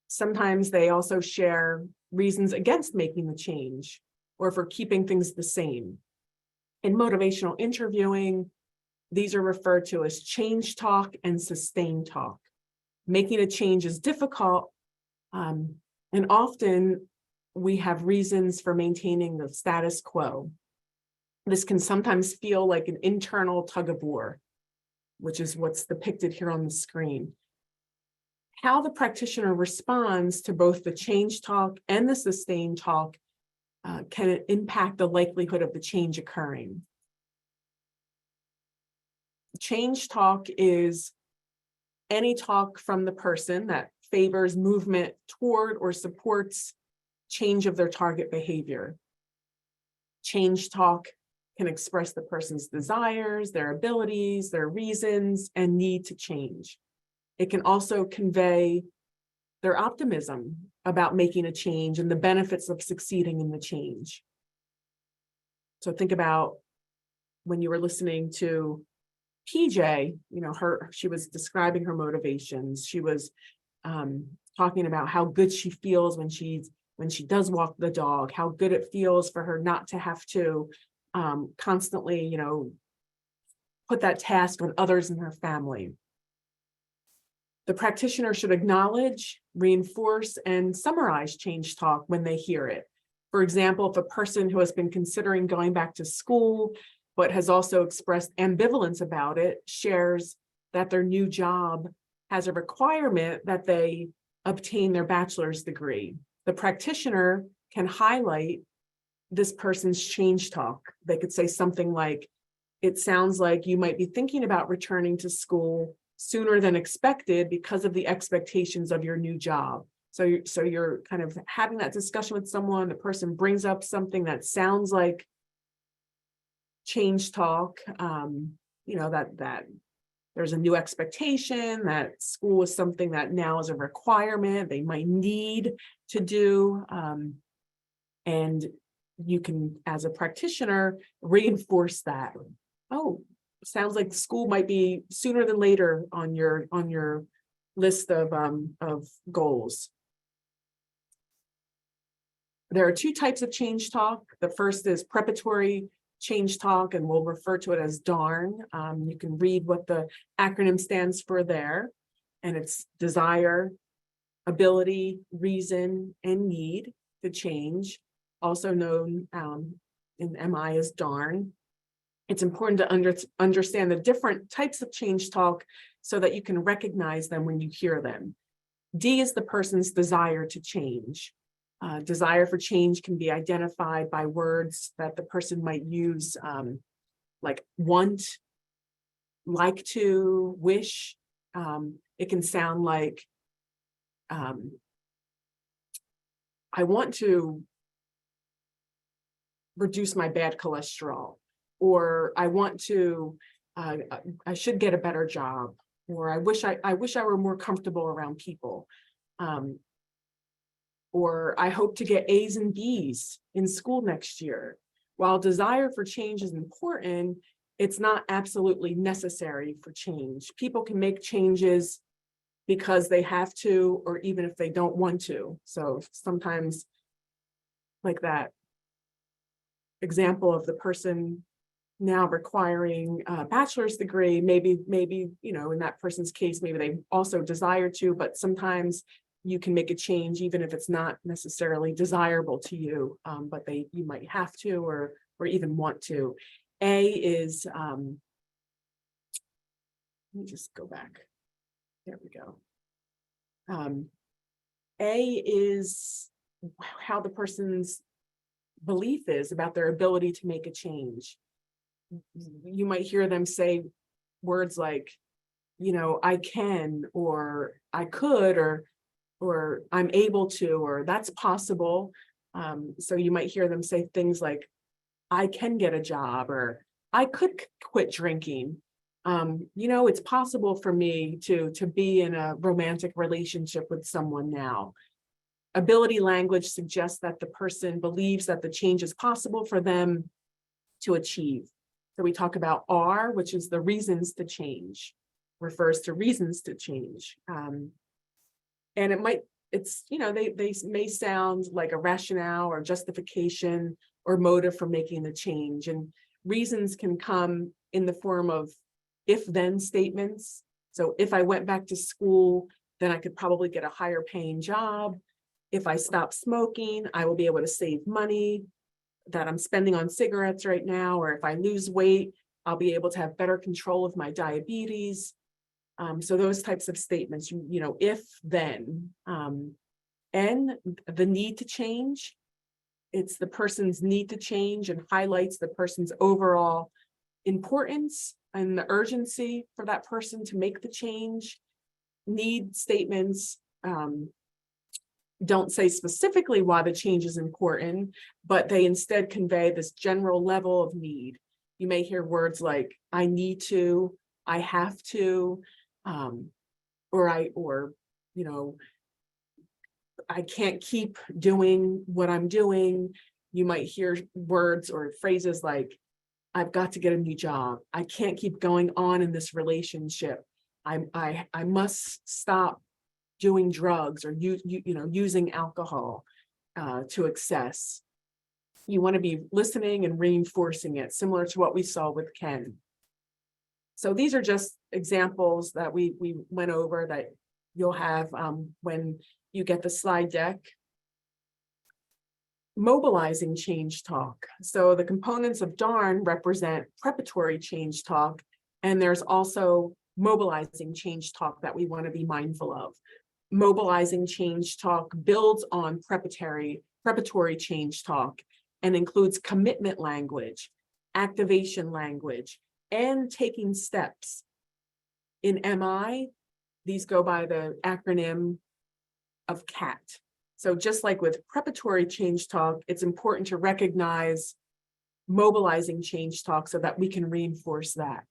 Sometimes they also share reasons against making the change or for keeping things the same. In motivational interviewing, these are referred to as change talk and sustain talk. Making a change is difficult, and often we have reasons for maintaining the status quo. This can sometimes feel like an internal tug of war, which is what's depicted here on the screen. How the practitioner responds to both the change talk and the sustain talk can impact the likelihood of the change occurring. Change talk is any talk from the person that favors movement toward or supports change of their target behavior. Change talk can express the person's desires, their abilities, their reasons, and need to change. It can also convey their optimism about making a change and the benefits of succeeding in the change. So think about when you were listening to PJ, she was describing her motivations. She was talking about how good she feels when she does walk the dog, how good it feels for her not to have to constantly, put that task on others in her family. The practitioner should acknowledge, reinforce, and summarize change talk when they hear it. For example, if a person who has been considering going back to school, but has also expressed ambivalence about it, shares that their new job has a requirement that they obtain their bachelor's degree, the practitioner can highlight this person's change talk. They could say something like, it sounds like you might be thinking about returning to school sooner than expected because of the expectations of your new job. So you're kind of having that discussion with someone, the person brings up something that sounds like change talk, that there's a new expectation, that school is something that now is a requirement, they might need to do. And you can, as a practitioner, reinforce that. Oh, sounds like school might be sooner than later on your list of goals. There are two types of change talk. The first is preparatory change talk, and we'll refer to it as DARN. You can read what the acronym stands for there, and it's desire, ability, reason, and need to change, also known in MI as DARN. It's important to understand the different types of change talk so that you can recognize them when you hear them. D is the person's desire to change. Desire for change can be identified by words that the person might use, like want, like to, wish. It can sound like, I want to reduce my bad cholesterol, or I want to, I should get a better job, or I wish I were more comfortable around people. Or I hope to get A's and B's in school next year. While desire for change is important, it's not absolutely necessary for change. People can make changes because they have to, or even if they don't want to. So sometimes, like that example of the person now requiring a bachelor's degree, maybe, in that person's case, maybe they also desire to, but sometimes you can make a change even if it's not necessarily desirable to you, but you might have to or even want to. A is, let me just go back. There we go. A is how the person's belief is about their ability to make a change. You might hear them say words like, I can, or I could, or I'm able to, or that's possible. So you might hear them say things like, I can get a job, or I could quit drinking. It's possible for me to be in a romantic relationship with someone now. Ability language suggests that the person believes that the change is possible for them to achieve. So we talk about R, which is the reasons to change, refers to reasons to change. And they may sound like a rationale or justification or motive for making the change. And reasons can come in the form of if-then statements. So if I went back to school, then I could probably get a higher paying job. If I stop smoking, I will be able to save money that I'm spending on cigarettes right now. Or if I lose weight, I'll be able to have better control of my diabetes. So those types of statements, if, then. N, the need to change. It's the person's need to change and highlights the person's overall importance and the urgency for that person to make the change. need statements don't say specifically why the change is important, but they instead convey this general level of need. You may hear words like, I need to, I have to, or you know, I can't keep doing what I'm doing. You might hear words or phrases like, I've got to get a new job. I can't keep going on in this relationship. I must stop doing drugs or using alcohol to excess. You want to be listening and reinforcing it, similar to what we saw with Ken. So these are just examples that we went over that you'll have when you get the slide deck. Mobilizing change talk. So the components of DARN represent preparatory change talk, and there's also mobilizing change talk that we want to be mindful of. Mobilizing change talk builds on preparatory change talk and includes commitment language, activation language, and taking steps. In MI, these go by the acronym of CAT. So just like with preparatory change talk, it's important to recognize mobilizing change talk so that we can reinforce that.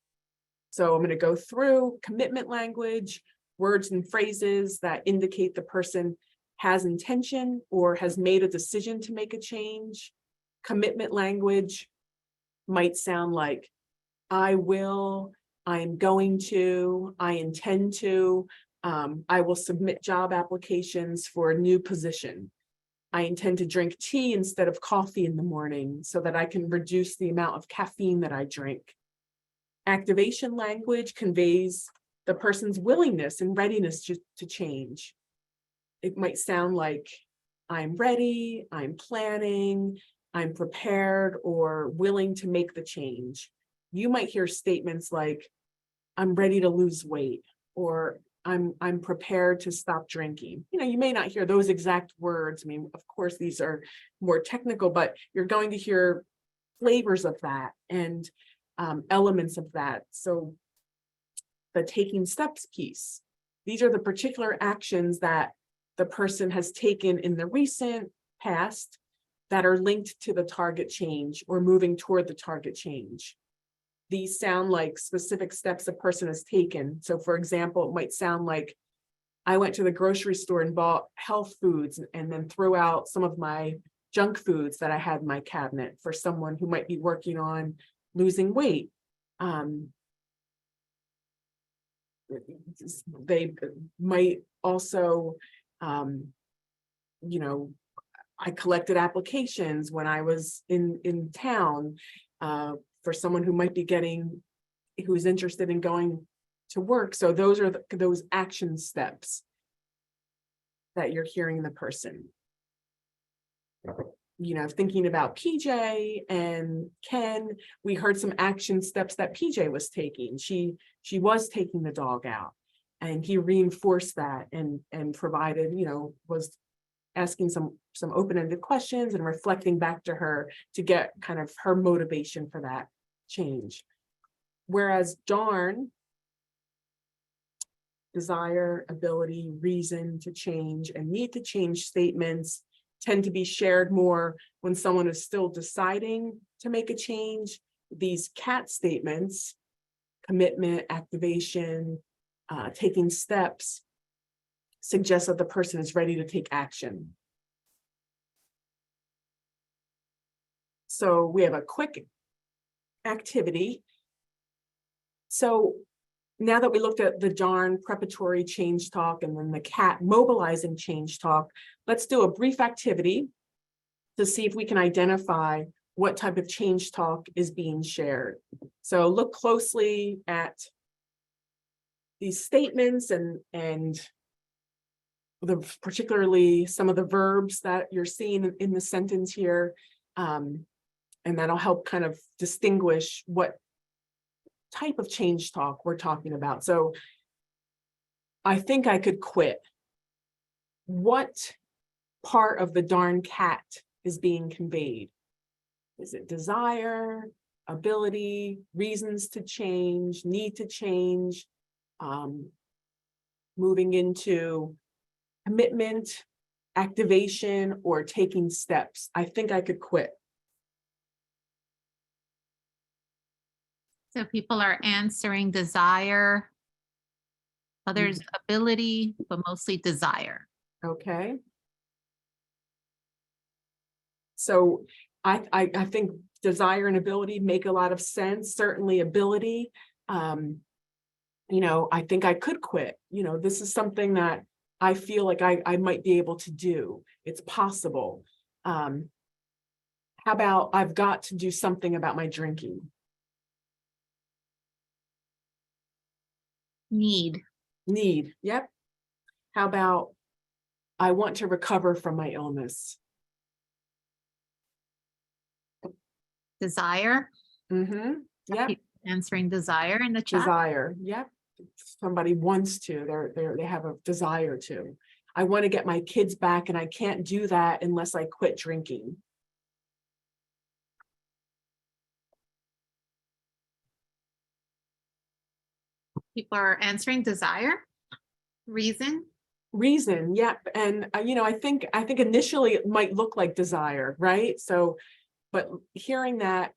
So I'm going to go through commitment language, words and phrases that indicate the person has intention or has made a decision to make a change. Commitment language might sound like, I will, I'm going to, I intend to, I will submit job applications for a new position. I intend to drink tea instead of coffee in the morning so that I can reduce the amount of caffeine that I drink. Activation language conveys the person's willingness and readiness to change. It might sound like, I'm ready, I'm planning, I'm prepared or willing to make the change. You might hear statements like, I'm ready to lose weight, or I'm prepared to stop drinking. You may not hear those exact words. I mean, of course, these are more technical, but you're going to hear flavors of that and elements of that. So the taking steps piece, these are the particular actions that the person has taken in the recent past that are linked to the target change or moving toward the target change. These sound like specific steps a person has taken. So for example, it might sound like, I went to the grocery store and bought health foods and then threw out some of my junk foods that I had in my cabinet. For someone who might be working on losing weight, they might also, I collected applications when I was in town for someone who might be who's interested in going to work. So those are those action steps that you're hearing the person. Thinking about PJ and Ken, we heard some action steps that PJ was taking. She was taking the dog out, and he reinforced that and provided, was asking some open-ended questions and reflecting back to her to get kind of her motivation for that change. Whereas DARN, desire, ability, reason to change, and need to change statements tend to be shared more when someone is still deciding to make a change. These CAT statements, commitment, activation, taking steps, suggest that the person is ready to take action. So we have a quick activity. So now that we looked at the DARN preparatory change talk and then the CAT mobilizing change talk, let's do a brief activity to see if we can identify what type of change talk is being shared. So look closely at these statements and particularly some of the verbs that you're seeing in the sentence here, and that'll help kind of distinguish what type of change talk we're talking about. So I think I could quit. What part of the DARN CAT is being conveyed? Is it desire, ability, reasons to change, need to change? moving into commitment, activation, or taking steps. I think I could quit. So people are answering desire, others ability, but mostly desire. Okay. So I think desire and ability make a lot of sense. Certainly ability. I think I could quit. This is something that I feel like I might be able to do. It's possible. How about I've got to do something about my drinking? Need. Yep. How about I want to recover from my illness? Desire. Yep. People answering desire in the chat. Desire. Yep. Somebody wants to, they have a desire to. I want to get my kids back, and I can't do that unless I quit drinking. People are answering desire. Reason. Yep. And I think initially it might look like desire, right? So, but hearing that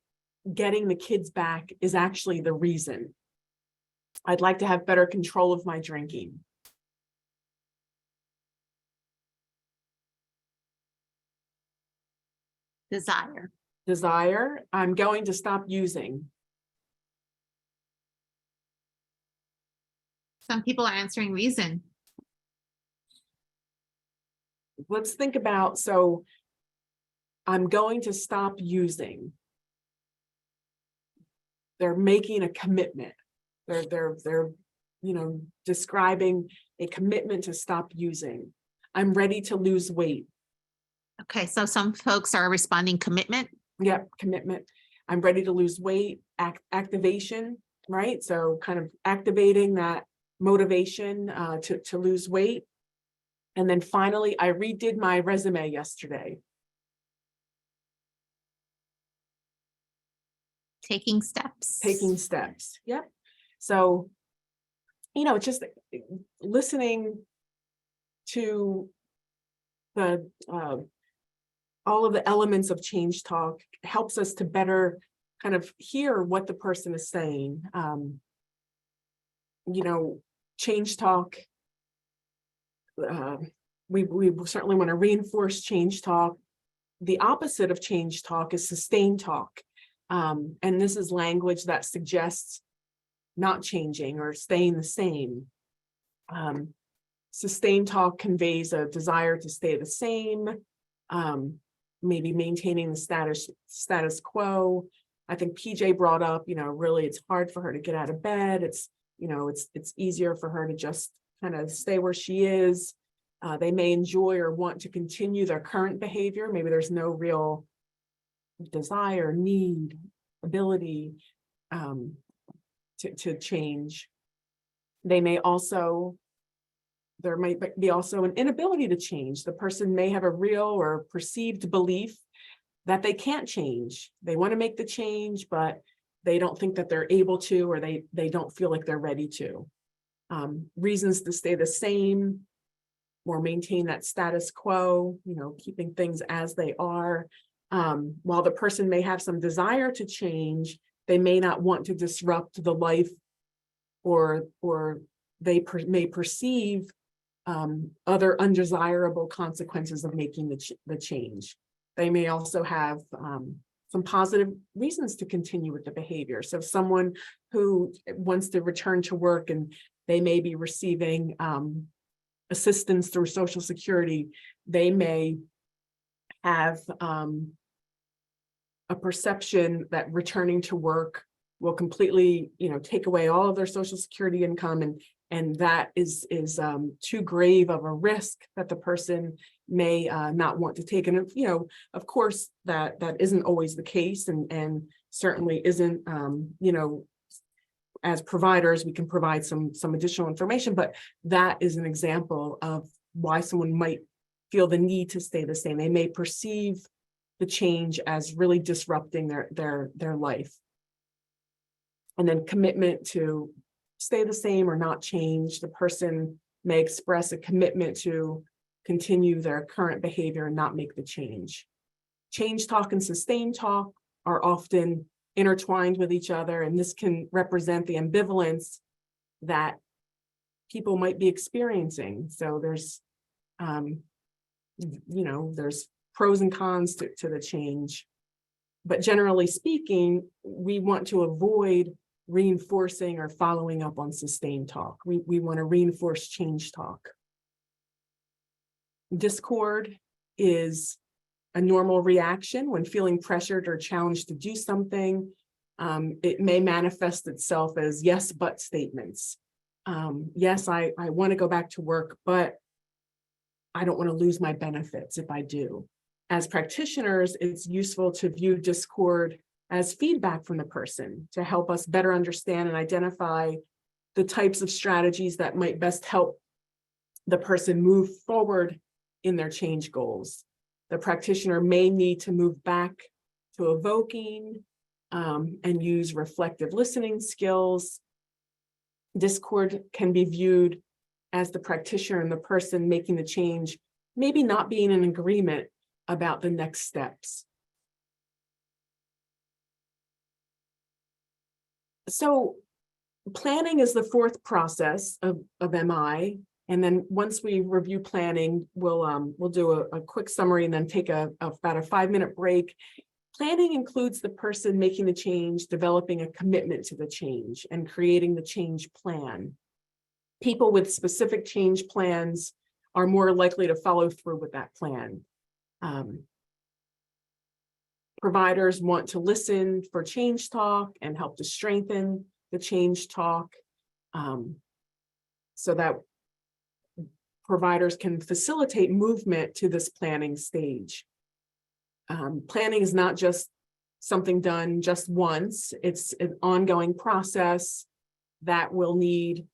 getting the kids back is actually the reason. I'd like to have better control of my drinking. Desire. I'm going to stop using. Some people are answering reason. Let's think about, so I'm going to stop using. They're making a commitment. They're describing a commitment to stop using. I'm ready to lose weight. Okay, so some folks are responding commitment. Yep, commitment. I'm ready to lose weight. Activation, right? So kind of activating that motivation to lose weight. And then finally, I redid my resume yesterday. Taking steps. Yep. So, just listening to the all of the elements of change talk helps us to better kind of hear what the person is saying. Change talk. We certainly want to reinforce change talk. The opposite of change talk is sustain talk. And this is language that suggests not changing or staying the same. Sustain talk conveys a desire to stay the same, maybe maintaining the status quo. I think PJ brought up, really it's hard for her to get out of bed. It's easier for her to just kind of stay where she is. They may enjoy or want to continue their current behavior. Maybe there's no real desire, need, ability to change. There might be also an inability to change. The person may have a real or perceived belief that they can't change. They want to make the change, but they don't think that they're able to, or they don't feel like they're ready to. Reasons to stay the same or maintain that status quo, keeping things as they are. While the person may have some desire to change, they may not want to disrupt the life, or they may perceive other undesirable consequences of making the change. They may also have some positive reasons to continue with the behavior. So someone who wants to return to work and they may be receiving assistance through Social Security, they may have a perception that returning to work will completely, take away all of their Social Security income, and that is too grave of a risk that the person may not want to take. And of course, that isn't always the case, and certainly isn't. As providers, we can provide some additional information, but that is an example of why someone might feel the need to stay the same. They may perceive the change as really disrupting their life. And then commitment to stay the same or not change. The person may express a commitment to continue their current behavior and not make the change. Change talk and sustain talk are often intertwined with each other, and this can represent the ambivalence that people might be experiencing. So there's, there's pros and cons to the change. But generally speaking, we want to avoid reinforcing or following up on sustained talk. We want to reinforce change talk. Discord is a normal reaction when feeling pressured or challenged to do something. It may manifest itself as yes, but statements. Yes, I want to go back to work, but I don't want to lose my benefits if I do. As practitioners, it's useful to view discord as feedback from the person to help us better understand and identify the types of strategies that might best help the person move forward in their change goals. The practitioner may need to move back to evoking and use reflective listening skills. Discord can be viewed as the practitioner and the person making the change maybe not being in agreement about the next steps. So planning is the fourth process of MI. And then once we review planning, we'll do a quick summary and then take about a 5-minute break. Planning includes the person making the change, developing a commitment to the change, and creating the change plan. People with specific change plans are more likely to follow through with that plan. Providers want to listen for change talk and help to strengthen the change talk so that providers can facilitate movement to this planning stage. Planning is not just something done just once. It's an ongoing process that will need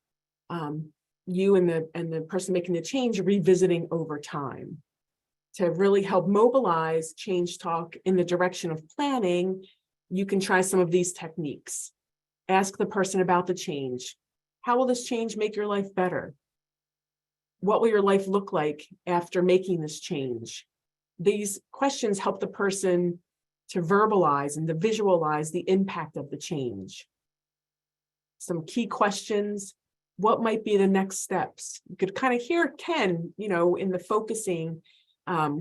you and the person making the change revisiting over time. To really help mobilize change talk in the direction of planning, you can try some of these techniques. Ask the person about the change. How will this change make your life better? What will your life look like after making this change? These questions help the person to verbalize and to visualize the impact of the change. Some key questions: what might be the next steps? You could kind of hear Ken, in the focusing,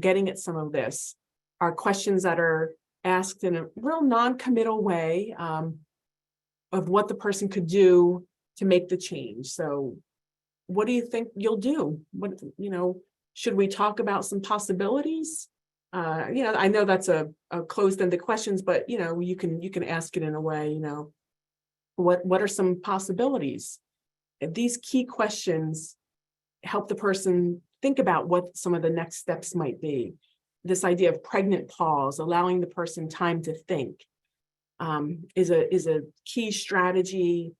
getting at some of this, are questions that are asked in a real non-committal way of what the person could do to make the change. So what do you think you'll do? Should we talk about some possibilities? I know that's a closed-ended questions, but you can ask it in a way, what are some possibilities? These key questions help the person think about what some of the next steps might be. This idea of pregnant pause, allowing the person time to think, is a key strategy.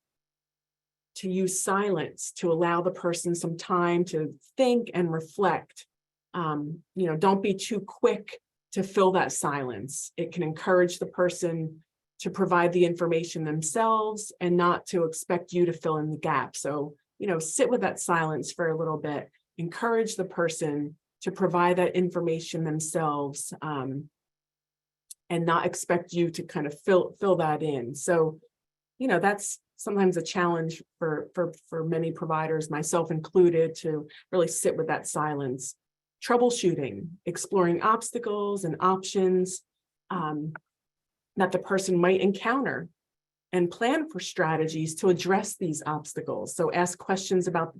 To use silence to allow the person some time to think and reflect. Don't be too quick to fill that silence. It can encourage the person to provide the information themselves and not to expect you to fill in the gap. So, sit with that silence for a little bit, encourage the person to provide that information themselves and not expect you to kind of fill that in. So, that's sometimes a challenge for many providers, myself included, to really sit with that silence. Troubleshooting, exploring obstacles and options that the person might encounter, and plan for strategies to address these obstacles. So ask questions about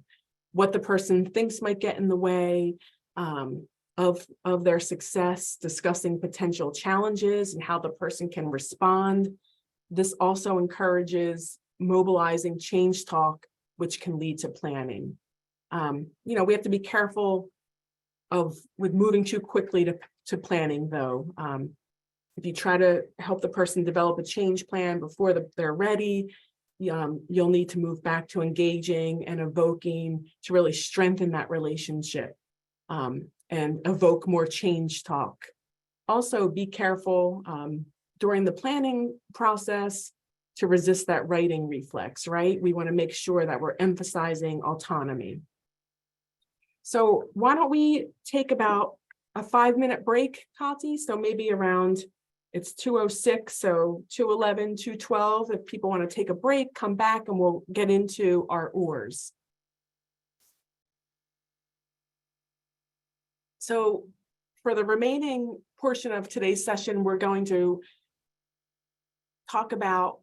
what the person thinks might get in the way of their success, discussing potential challenges and how the person can respond. This also encourages mobilizing change talk, which can lead to planning. We have to be careful with moving too quickly to planning, though. If you try to help the person develop a change plan before they're ready, you'll need to move back to engaging and evoking to really strengthen that relationship and evoke more change talk. Also, be careful during the planning process to resist that writing reflex, right? We want to make sure that we're emphasizing autonomy. So why don't we take about a 5-minute break, Kati? So maybe around, it's 2:06, so 2:11, 2:12. If people want to take a break, come back and we'll get into our oars. So for the remaining portion of today's session, we're going to talk about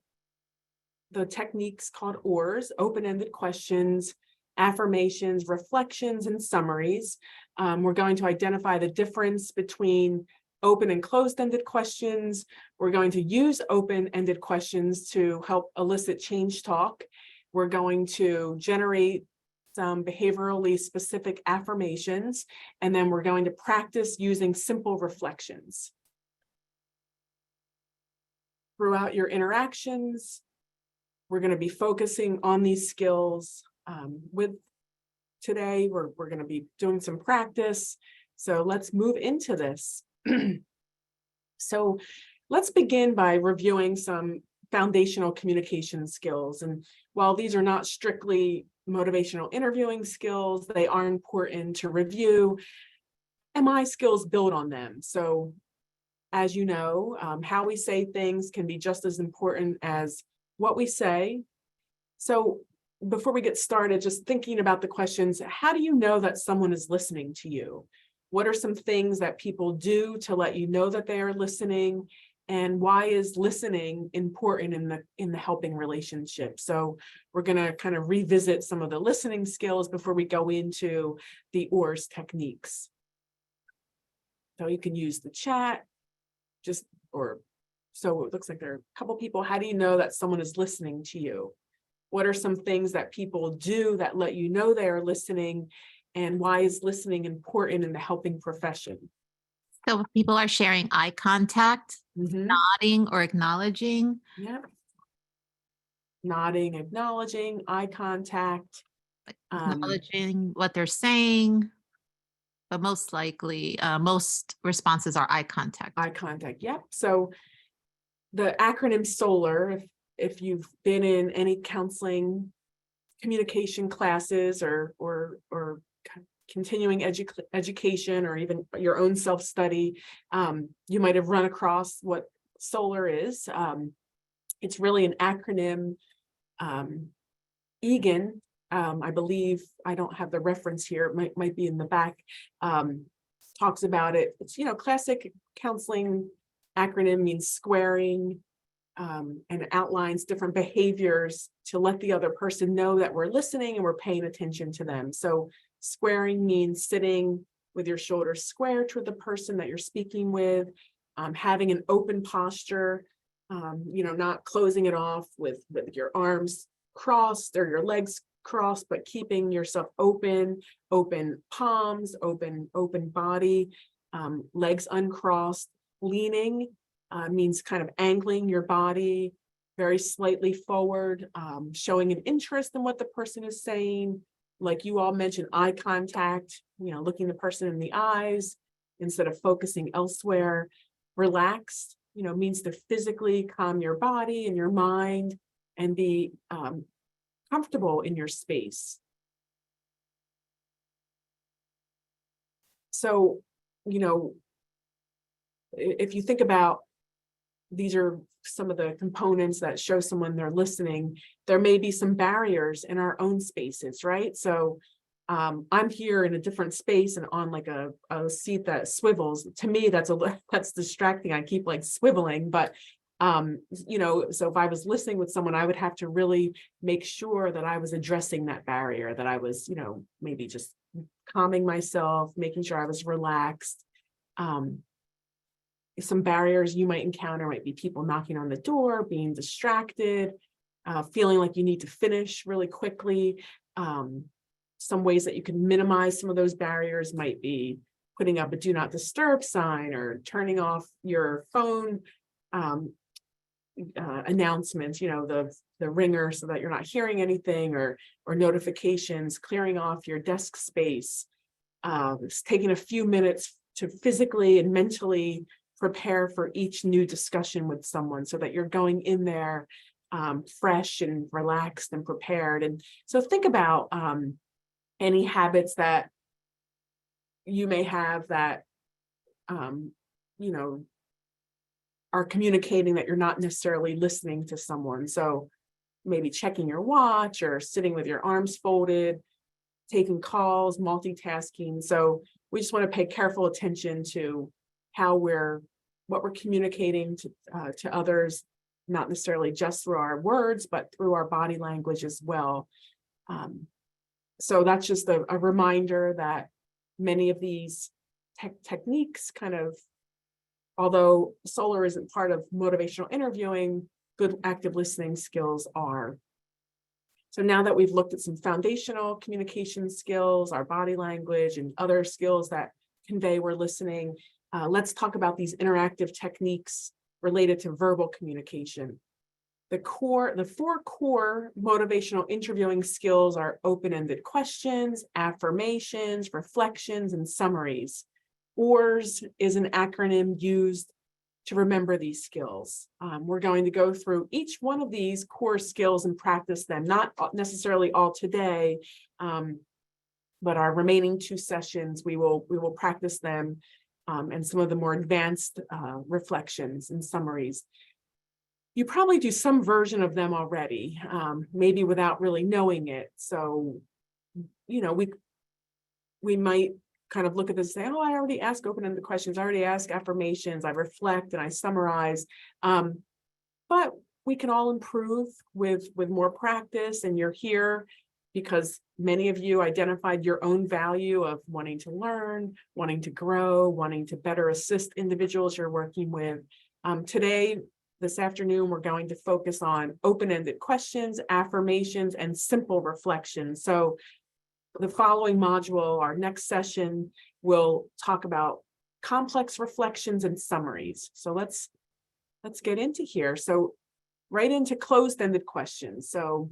the techniques called oars, open-ended questions, affirmations, reflections, and summaries. We're going to identify the difference between open and closed-ended questions. We're going to use open-ended questions to help elicit change talk. We're going to generate some behaviorally specific affirmations, and then we're going to practice using simple reflections. Throughout your interactions, we're going to be focusing on these skills. With today, we're going to be doing some practice. So let's move into this. So let's begin by reviewing some foundational communication skills. And while these are not strictly motivational interviewing skills, they are important to review. And my skills build on them. So as you know, how we say things can be just as important as what we say. So before we get started, just thinking about the questions, how do you know that someone is listening to you? What are some things that people do to let you know that they are listening? And why is listening important in the helping relationship? So we're going to kind of revisit some of the listening skills before we go into the ORS techniques. So you can use the chat, so it looks like there are a couple people. How do you know that someone is listening to you? What are some things that people do that let you know they are listening? And why is listening important in the helping profession? So people are sharing eye contact, Mm-hmm. nodding or acknowledging. Yep. Nodding, acknowledging, eye contact. Acknowledging what they're saying, but most likely, most responses are eye contact. Eye contact, yep. So the acronym SOLAR, if you've been in any counseling communication classes or continuing education or even your own self-study, you might have run across what SOLAR is. It's really an acronym. Egan, I believe, I don't have the reference here, it might be in the back, talks about it. It's, classic counseling acronym means squaring, and outlines different behaviors to let the other person know that we're listening and we're paying attention to them. So squaring means sitting with your shoulders square toward the person that you're speaking with, having an open posture, not closing it off with your arms crossed or your legs crossed, but keeping yourself open palms, open body, legs uncrossed. Leaning means kind of angling your body very slightly forward, showing an interest in what the person is saying. Like you all mentioned, eye contact, looking the person in the eyes instead of focusing elsewhere. Relaxed, means to physically calm your body and your mind and be comfortable in your space. So, if you think about, these are some of the components that show someone they're listening, there may be some barriers in our own spaces, right? So I'm here in a different space and on like a seat that swivels. To me, that's distracting. I keep like swiveling, but so if I was listening with someone, I would have to really make sure that I was addressing that barrier, that I was, maybe just calming myself, making sure I was relaxed. Some barriers you might encounter might be people knocking on the door, being distracted, feeling like you need to finish really quickly. Some ways that you can minimize some of those barriers might be putting up a do not disturb sign or turning off your phone announcements, the ringer so that you're not hearing anything, or notifications, clearing off your desk space, taking a few minutes to physically and mentally prepare for each new discussion with someone so that you're going in there fresh and relaxed and prepared. And so think about any habits that you may have that, you know, are communicating that you're not necessarily listening to someone. So maybe checking your watch or sitting with your arms folded, taking calls, multitasking. So we just want to pay careful attention to what we're communicating to others, not necessarily just through our words, but through our body language as well. So that's just a reminder that many of these techniques kind of, although solar isn't part of motivational interviewing, good active listening skills are. So now that we've looked at some foundational communication skills, our body language, and other skills that convey we're listening, let's talk about these interactive techniques related to verbal communication. The four core motivational interviewing skills are open-ended questions, affirmations, reflections, and summaries. OARS is an acronym used to remember these skills. We're going to go through each one of these core skills and practice them, not necessarily all today, but our remaining 2 sessions, we will practice them, and some of the more advanced reflections and summaries. You probably do some version of them already, maybe without really knowing it. So, you know, we might kind of look at this and say, oh, I already asked open-ended questions, I already asked affirmations, I reflect and I summarize. But we can all improve with more practice, and you're here because many of you identified your own value of wanting to learn, wanting to grow, wanting to better assist individuals you're working with. This afternoon, we're going to focus on open-ended questions, affirmations, and simple reflections. So the following module, our next session, will talk about complex reflections and summaries. So let's get into here. So right into closed-ended questions. So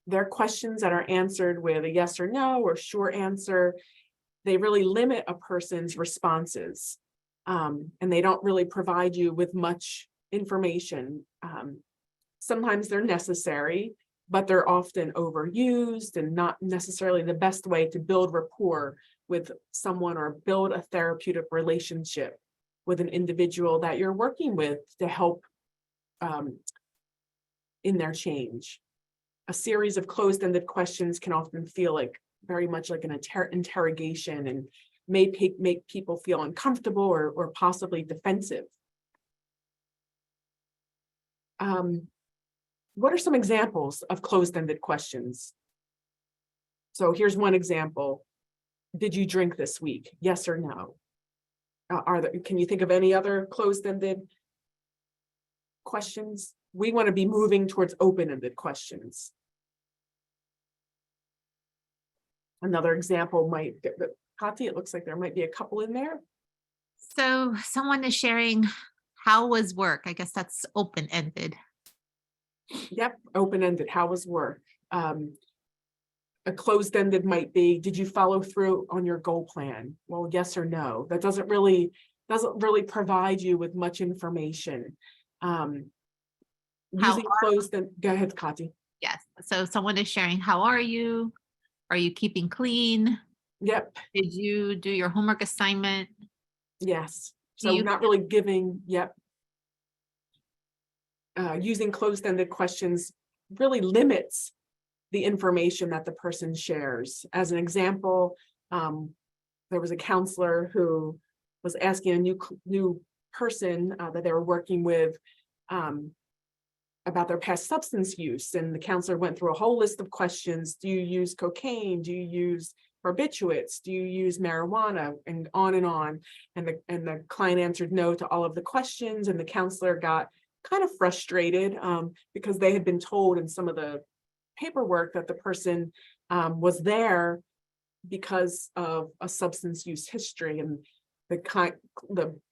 they're questions that are answered with a yes or no or short answer. They really limit a person's responses. And they don't really provide you with much information. Sometimes they're necessary, but they're often overused and not necessarily the best way to build rapport with someone or build a therapeutic relationship with an individual that you're working with to help in their change. A series of closed-ended questions can often feel like very much like an interrogation and may make people feel uncomfortable or possibly defensive. What are some examples of closed-ended questions? So here's one example. Did you drink this week? Yes or no? Can you think of any other closed-ended questions? We want to be moving towards open-ended questions. Another example might, Kati, it looks like there might be a couple in there. So someone is sharing, how was work? I guess that's open-ended. Yep, open-ended. How was work? A closed-ended might be, did you follow through on your goal plan? Well, yes or no. That doesn't really provide you with much information. Using closed-ended, go ahead, Kati. Yes. So someone is sharing, how are you? Are you keeping clean? Yep. Did you do your homework assignment? Yes. So not really giving, yep. Using closed-ended questions really limits the information that the person shares. As an example, there was a counselor who was asking a new person that they were working with about their past substance use. And the counselor went through a whole list of questions. Do you use cocaine? Do you use barbiturates? Do you use marijuana? And on and on. And the client answered no to all of the questions. And the counselor got kind of frustrated because they had been told in some of the paperwork that the person was there because of a substance use history. And the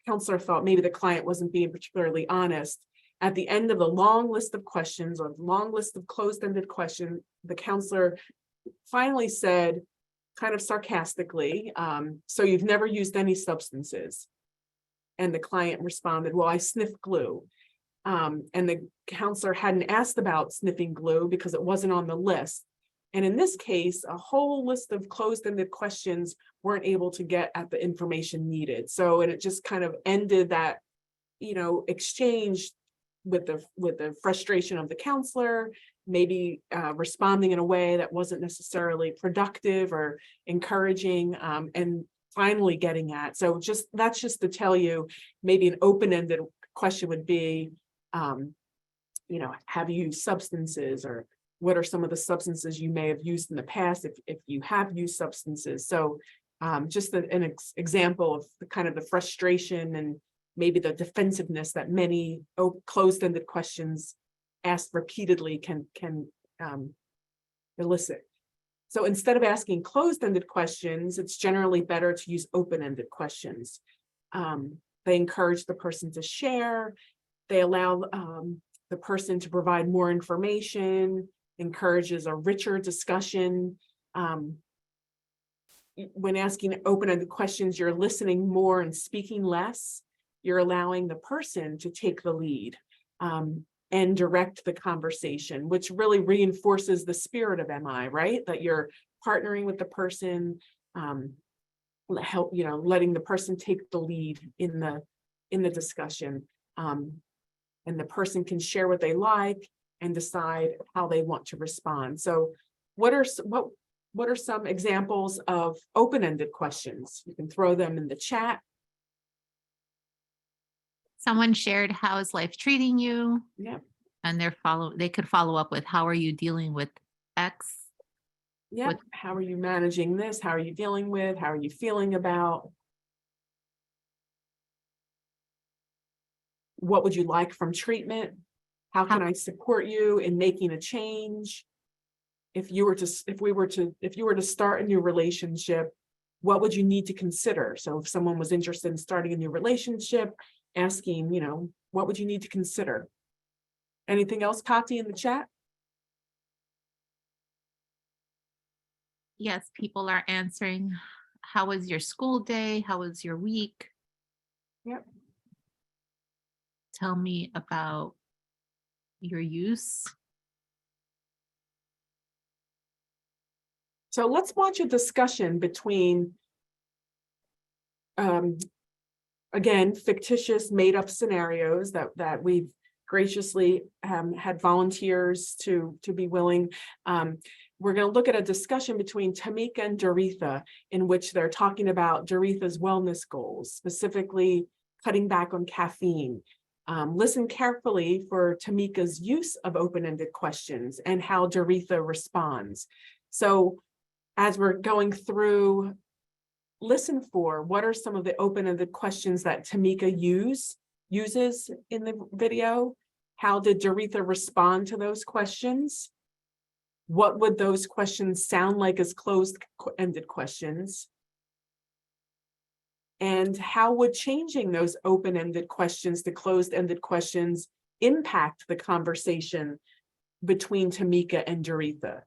counselor thought maybe the client wasn't being particularly honest. At the end of the long list of questions or long list of closed-ended questions, the counselor finally said, kind of sarcastically, so you've never used any substances? And the client responded, well, I sniff glue. And the counselor hadn't asked about sniffing glue because it wasn't on the list. And in this case, a whole list of closed-ended questions weren't able to get at the information needed. So, and it just kind of ended that, exchange with the frustration of the counselor, maybe responding in a way that wasn't necessarily productive or encouraging, and finally getting at. So that's just to tell you, maybe an open-ended question would be, have you used substances, or what are some of the substances you may have used in the past if you have used substances. So just an example of the kind of the frustration and maybe the defensiveness that many closed-ended questions asked repeatedly can elicit. So instead of asking closed-ended questions, it's generally better to use open-ended questions. They encourage the person to share. They allow the person to provide more information, encourages a richer discussion. When asking open-ended questions, you're listening more and speaking less. You're allowing the person to take the lead and direct the conversation, which really reinforces the spirit of MI, right? That you're partnering with the person, letting the person take the lead in the discussion. And the person can share what they like and decide how they want to respond. So what are some examples of open-ended questions? You can throw them in the chat. Someone shared, how is life treating you? Yep. And they could follow up with, how are you dealing with X? Yep. How are you managing this? How are you dealing with? How are you feeling about? What would you like from treatment? How can I support you in making a change? If you were to start a new relationship, what would you need to consider? So if someone was interested in starting a new relationship, asking, what would you need to consider? Anything else, Kati, in the chat? Yes, people are answering. How was your school day? How was your week? Yep. Tell me about your use. So let's watch a discussion between, again, fictitious made-up scenarios that we've graciously had volunteers to be willing. We're going to look at a discussion between Tamika and Doretha, in which they're talking about Doretha's wellness goals, specifically cutting back on caffeine. Listen carefully for Tamika's use of open-ended questions and how Doretha responds. So as we're going through, listen for what are some of the open-ended questions that Tamika uses in the video. How did Doretha respond to those questions? What would those questions sound like as closed-ended questions? And how would changing those open-ended questions to closed-ended questions impact the conversation between Tamika and Doretha?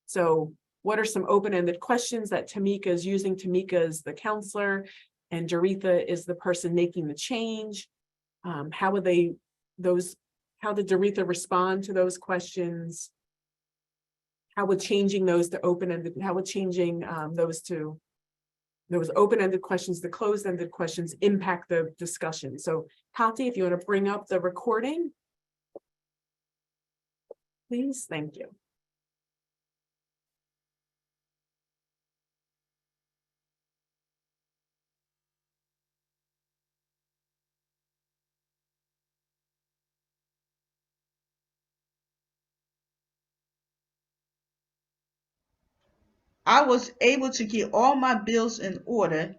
So what are some open-ended questions that Tamika is using? Tamika is the counselor and Doretha is the person making the change. How did Doretha respond to those questions? How would changing those to open-ended, how would changing those open-ended questions to closed-ended questions impact the discussion? So Kati, if you want to bring up the recording, please, thank you. I was able to get all my bills in order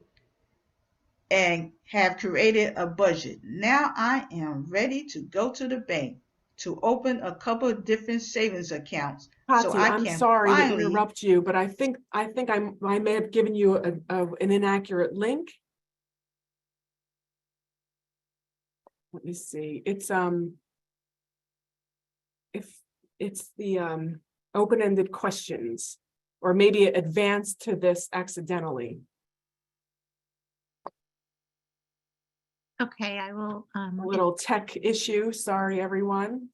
and have created a budget. Now I am ready to go to the bank to open a couple of different savings accounts. So Kati, I I'm can sorry to finally interrupt you, but I think I may have given you an inaccurate link. Let me see. It's if it's the open-ended questions, or maybe it advanced to this accidentally. Okay, I will. A little tech issue. Sorry, everyone.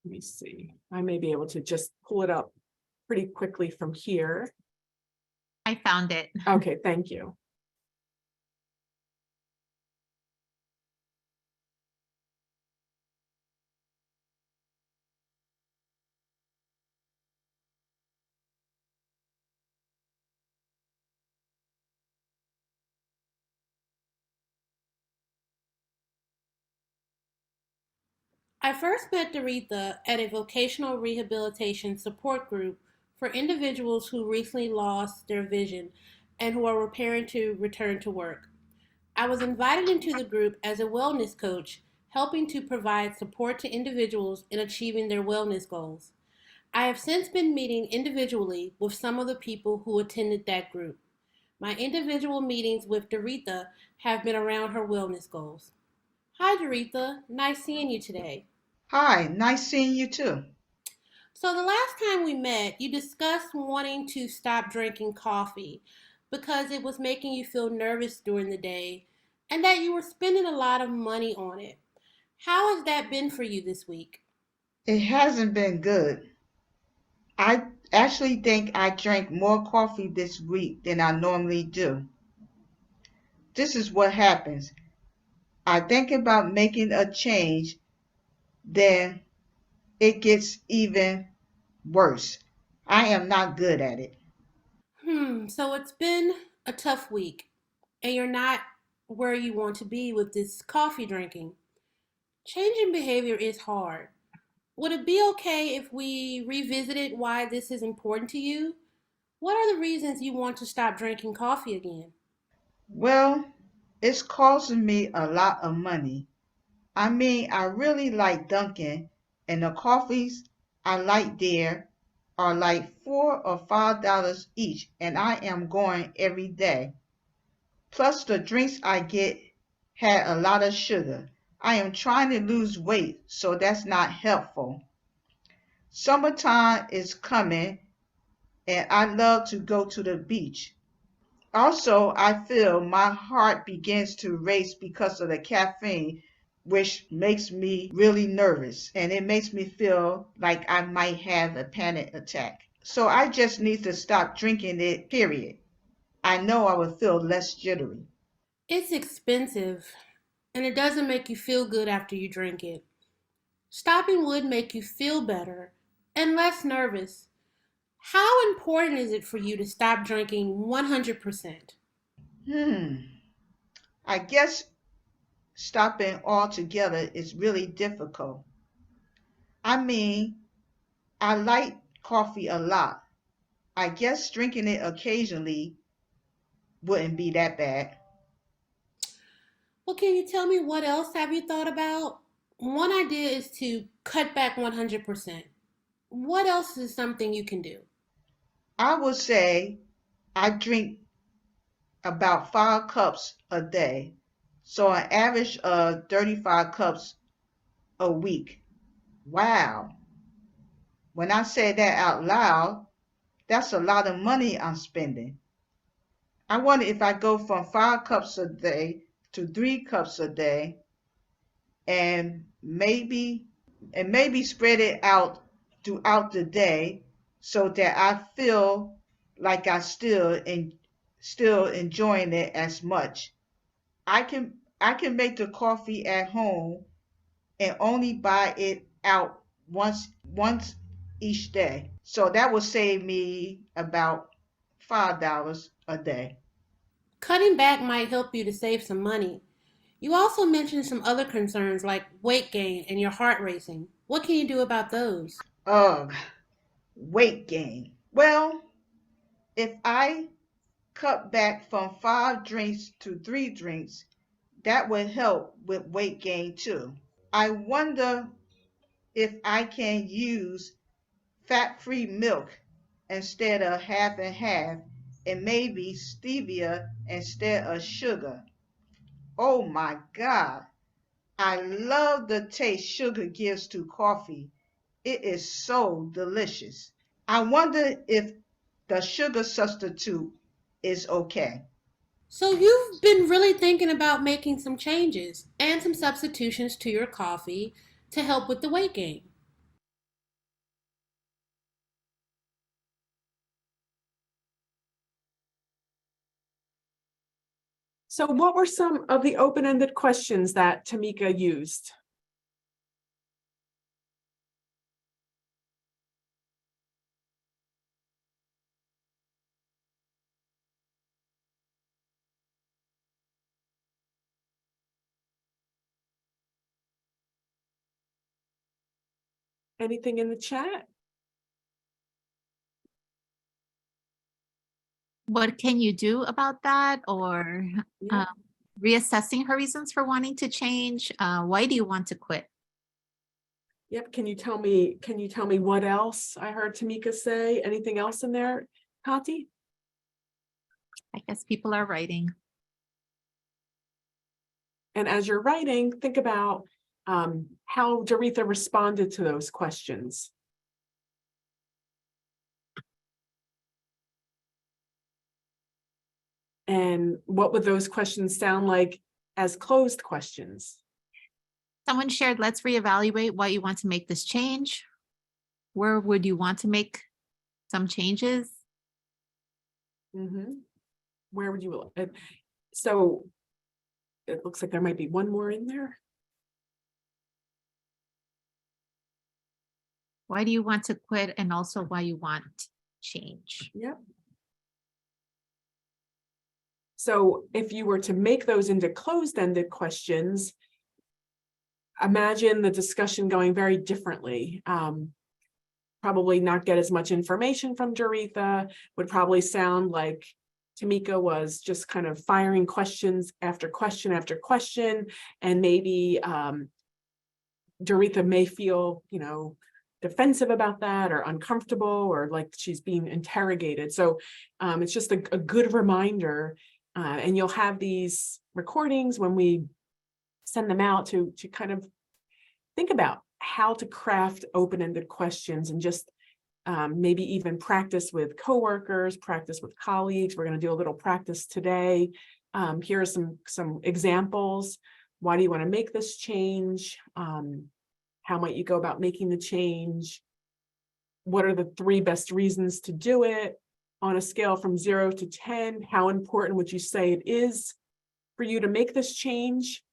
Let me see. I may be able to just pull it up pretty quickly from here. I found it. Okay, thank you. I first met Doretha at a vocational rehabilitation support group for individuals who recently lost their vision and who are preparing to return to work. I was invited into the group as a wellness coach, helping to provide support to individuals in achieving their wellness goals. I have since been meeting individually with some of the people who attended that group. My individual meetings with Doretha have been around her wellness goals. Hi, Doretha. Nice seeing you today. Hi, nice seeing you too. So, the last time we met, you discussed wanting to stop drinking coffee because it was making you feel nervous during the day and that you were spending a lot of money on it. How has that been for you this week? It hasn't been good. I actually think I drank more coffee this week than I normally do. This is what happens. I think about making a change, then it gets even worse. I am not good at it. So it's been a tough week and you're not where you want to be with this coffee drinking. Changing behavior is hard. Would it be okay if we revisited why this is important to you? What are the reasons you want to stop drinking coffee again? Well, it's costing me a lot of money. I mean, I really like Dunkin', and the coffees I like there are like $4 or $5 each, and I am going every day. Plus, the drinks I get had a lot of sugar. I am trying to lose weight, so that's not helpful. Summertime is coming, and I love to go to the beach. Also, I feel my heart begins to race because of the caffeine, which makes me really nervous and it makes me feel like I might have a panic attack. So I just need to stop drinking it, period. I know I will feel less jittery. It's expensive and it doesn't make you feel good after you drink it. Stopping would make you feel better and less nervous. How important is it for you to stop drinking 100%? Hmm. I guess stopping altogether is really difficult. I mean, I like coffee a lot. I guess drinking it occasionally wouldn't be that bad. Well, can you tell me what else have you thought about? One idea is to cut back 100%. What else is something you can do? I would say I drink about 5 cups a day, so an average of 35 cups a week. Wow. When I say that out loud, that's a lot of money I'm spending. I wonder if I go from 5 cups a day to 3 cups a day and maybe spread it out throughout the day so that I feel like still enjoying it as much. I can make the coffee at home and only buy it out once each day. So that will save me about $5 a day. Cutting back might help you to save some money. You also mentioned some other concerns like weight gain and your heart racing. What can you do about those? Ugh, weight gain. Well, if I cut back from 5 drinks to 3 drinks, that would help with weight gain too. I wonder if I can use fat-free milk instead of half and half, and maybe stevia instead of sugar. Oh my God, I love the taste sugar gives to coffee. It is so delicious. I wonder if the sugar substitute is okay. So, you've been really thinking about making some changes and some substitutions to your coffee to help with the weight gain. So what were some of the open-ended questions that Tamika used? Anything in the chat? What can you do about that? Or Yeah. reassessing her reasons for wanting to change. Why do you want to quit? Yep. Can you tell me what else I heard Tamika say? Anything else in there, Kati? I guess people are writing. And as you're writing, think about how Doretha responded to those questions. And what would those questions sound like as closed questions? Someone shared, let's reevaluate why you want to make this change. Where would you want to make some changes? Mm-hmm. Where would you? So it looks like there might be one more in there. Why do you want to quit? And also why you want change. Yep. So if you were to make those into closed-ended questions, imagine the discussion going very differently. Probably not get as much information from Doretha, would probably sound like Tamika was just kind of firing questions after question after question, and maybe Doretha may feel, defensive about that or uncomfortable or like she's being interrogated. So it's just a good reminder, and you'll have these recordings when we send them out to kind of think about how to craft open-ended questions, and just maybe even practice with coworkers, practice with colleagues. We're going to do a little practice today. Here are some examples. Why do you want to make this change? How might you go about making the change? What are the 3 best reasons to do it? On a scale from 0 to 10, how important would you say it is for you to make this change?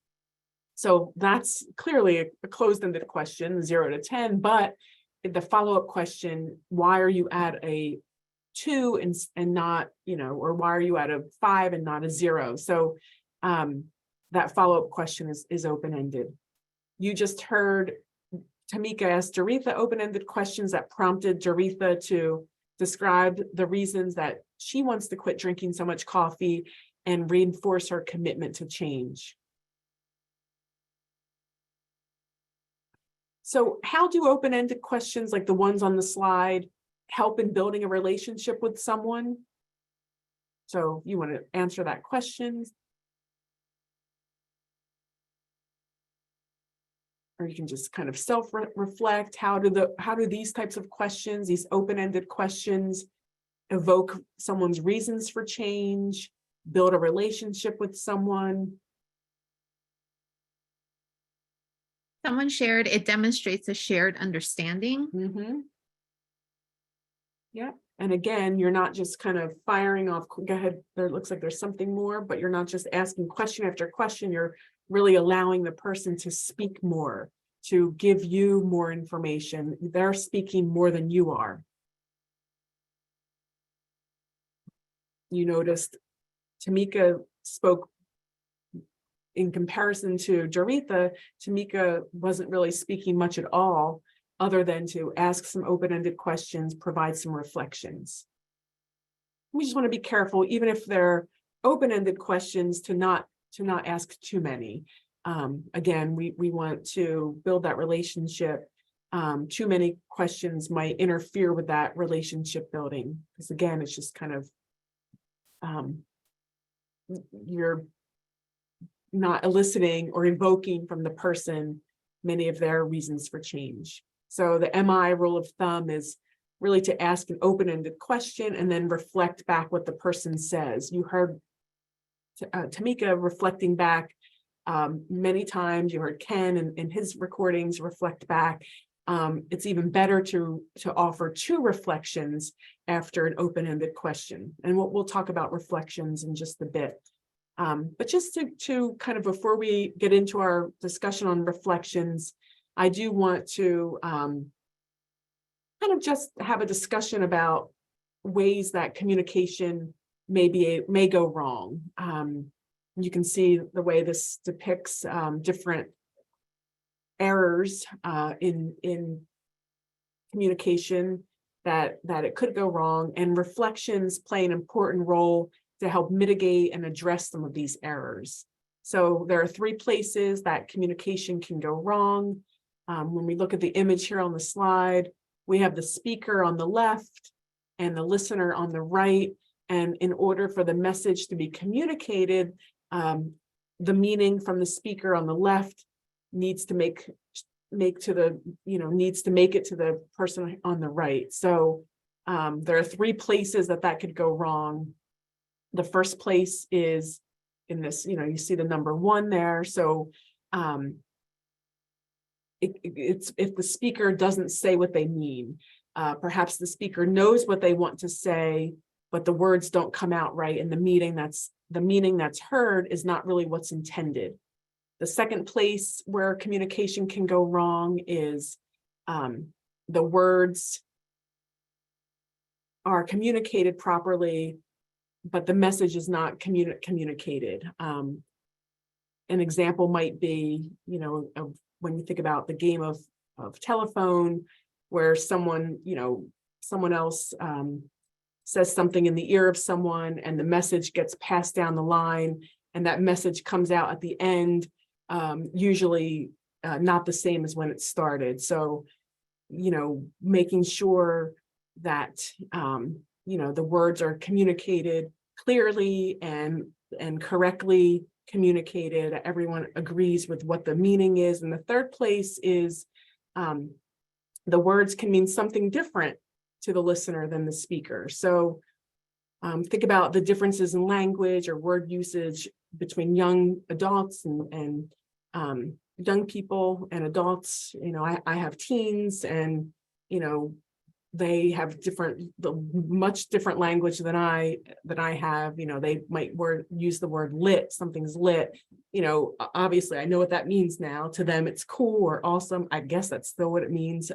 So that's clearly a closed-ended question, 0 to 10, but the follow-up question, why are you at a 2 and not, or why are you at a 5 and not a 0? So that follow-up question is open-ended. You just heard Tamika ask Doretha open-ended questions that prompted Doretha to describe the reasons that she wants to quit drinking so much coffee and reinforce her commitment to change. So how do open-ended questions like the ones on the slide help in building a relationship with someone? So you want to answer that question? Or you can just kind of self-reflect. How do these types of questions, these open-ended questions, evoke someone's reasons for change, build a relationship with someone? Someone shared, it demonstrates a shared understanding. Mm-hmm. Yeah. And again, you're not just kind of firing off, go ahead, there looks like there's something more, but you're not just asking question after question. You're really allowing the person to speak more, to give you more information. They're speaking more than you are. You noticed Tamika spoke in comparison to Doretha. Tamika wasn't really speaking much at all, other than to ask some open-ended questions, provide some reflections. We just want to be careful, even if they're open-ended questions, to not ask too many. Again, we want to build that relationship. Too many questions might interfere with that relationship building, because again, it's just kind of you're not eliciting or evoking from the person many of their reasons for change. So the MI rule of thumb is really to ask an open-ended question and then reflect back what the person says. You heard Tamika reflecting back many times. You heard Ken in his recordings reflect back. It's even better to offer 2 reflections after an open-ended question. And we'll talk about reflections in just a bit. But just to kind of, before we get into our discussion on reflections, I do want to kind of just have a discussion about ways that communication may go wrong. You can see the way this depicts different errors in communication that it could go wrong, and reflections play an important role to help mitigate and address some of these errors. So there are 3 places that communication can go wrong. When we look at the image here on the slide, we have the speaker on the left and the listener on the right. And in order for the message to be communicated, the meaning from the speaker on the left needs to make it to the person on the right. So there are 3 places that could go wrong. The first place is in this, you see the number 1 there. So it's if the speaker doesn't say what they mean. Perhaps the speaker knows what they want to say, but the words don't come out right, and the meaning that's heard is not really what's intended. The second place where communication can go wrong is the words are communicated properly, but the message is not communicated. An example might be, when you think about the game of telephone, where someone else says something in the ear of someone, and the message gets passed down the line, and that message comes out at the end, usually not the same as when it started. So, making sure that the words are communicated clearly and correctly communicated, everyone agrees with what the meaning is. And the third place is the words can mean something different to the listener than the speaker. So think about the differences in language or word usage between young adults and young people and adults. I have teens, and they have much different language than I have. They might use the word lit, something's lit. Obviously I know what that means now. To them it's cool or awesome. I guess that's still what it means.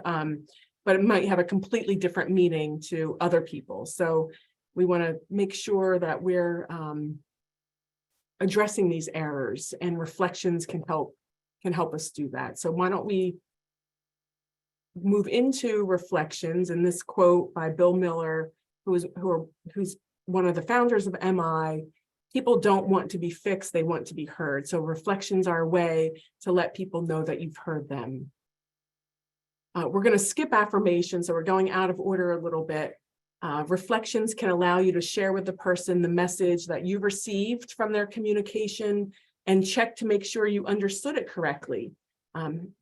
But it might have a completely different meaning to other people. So we want to make sure that we're addressing these errors, and reflections can help us do that. So why don't we move into reflections, and this quote by Bill Miller, who's one of the founders of MI: people don't want to be fixed, they want to be heard. So reflections are a way to let people know that you've heard them. We're going to skip affirmations, so we're going out of order a little bit. Reflections can allow you to share with the person the message that you received from their communication, and check to make sure you understood it correctly,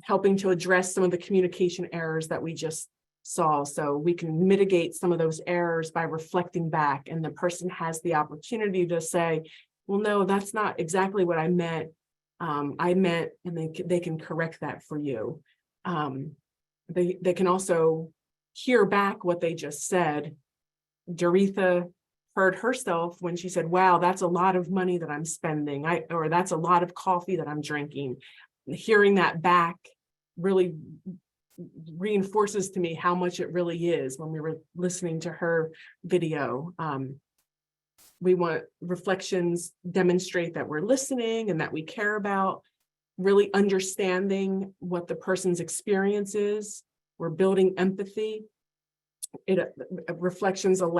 helping to address some of the communication errors that we just saw. So we can mitigate some of those errors by reflecting back, and the person has the opportunity to say, well, no, that's not exactly what I meant. And they can correct that for you. They can also hear back what they just said. Doretha heard herself when she said, wow, that's a lot of money that I'm spending, or that's a lot of coffee that I'm drinking. Hearing that back really reinforces to me how much it really is when we were listening to her video. We want reflections demonstrate that we're listening and that we care about, really understanding what the person's experience is. We're building empathy. Reflections allow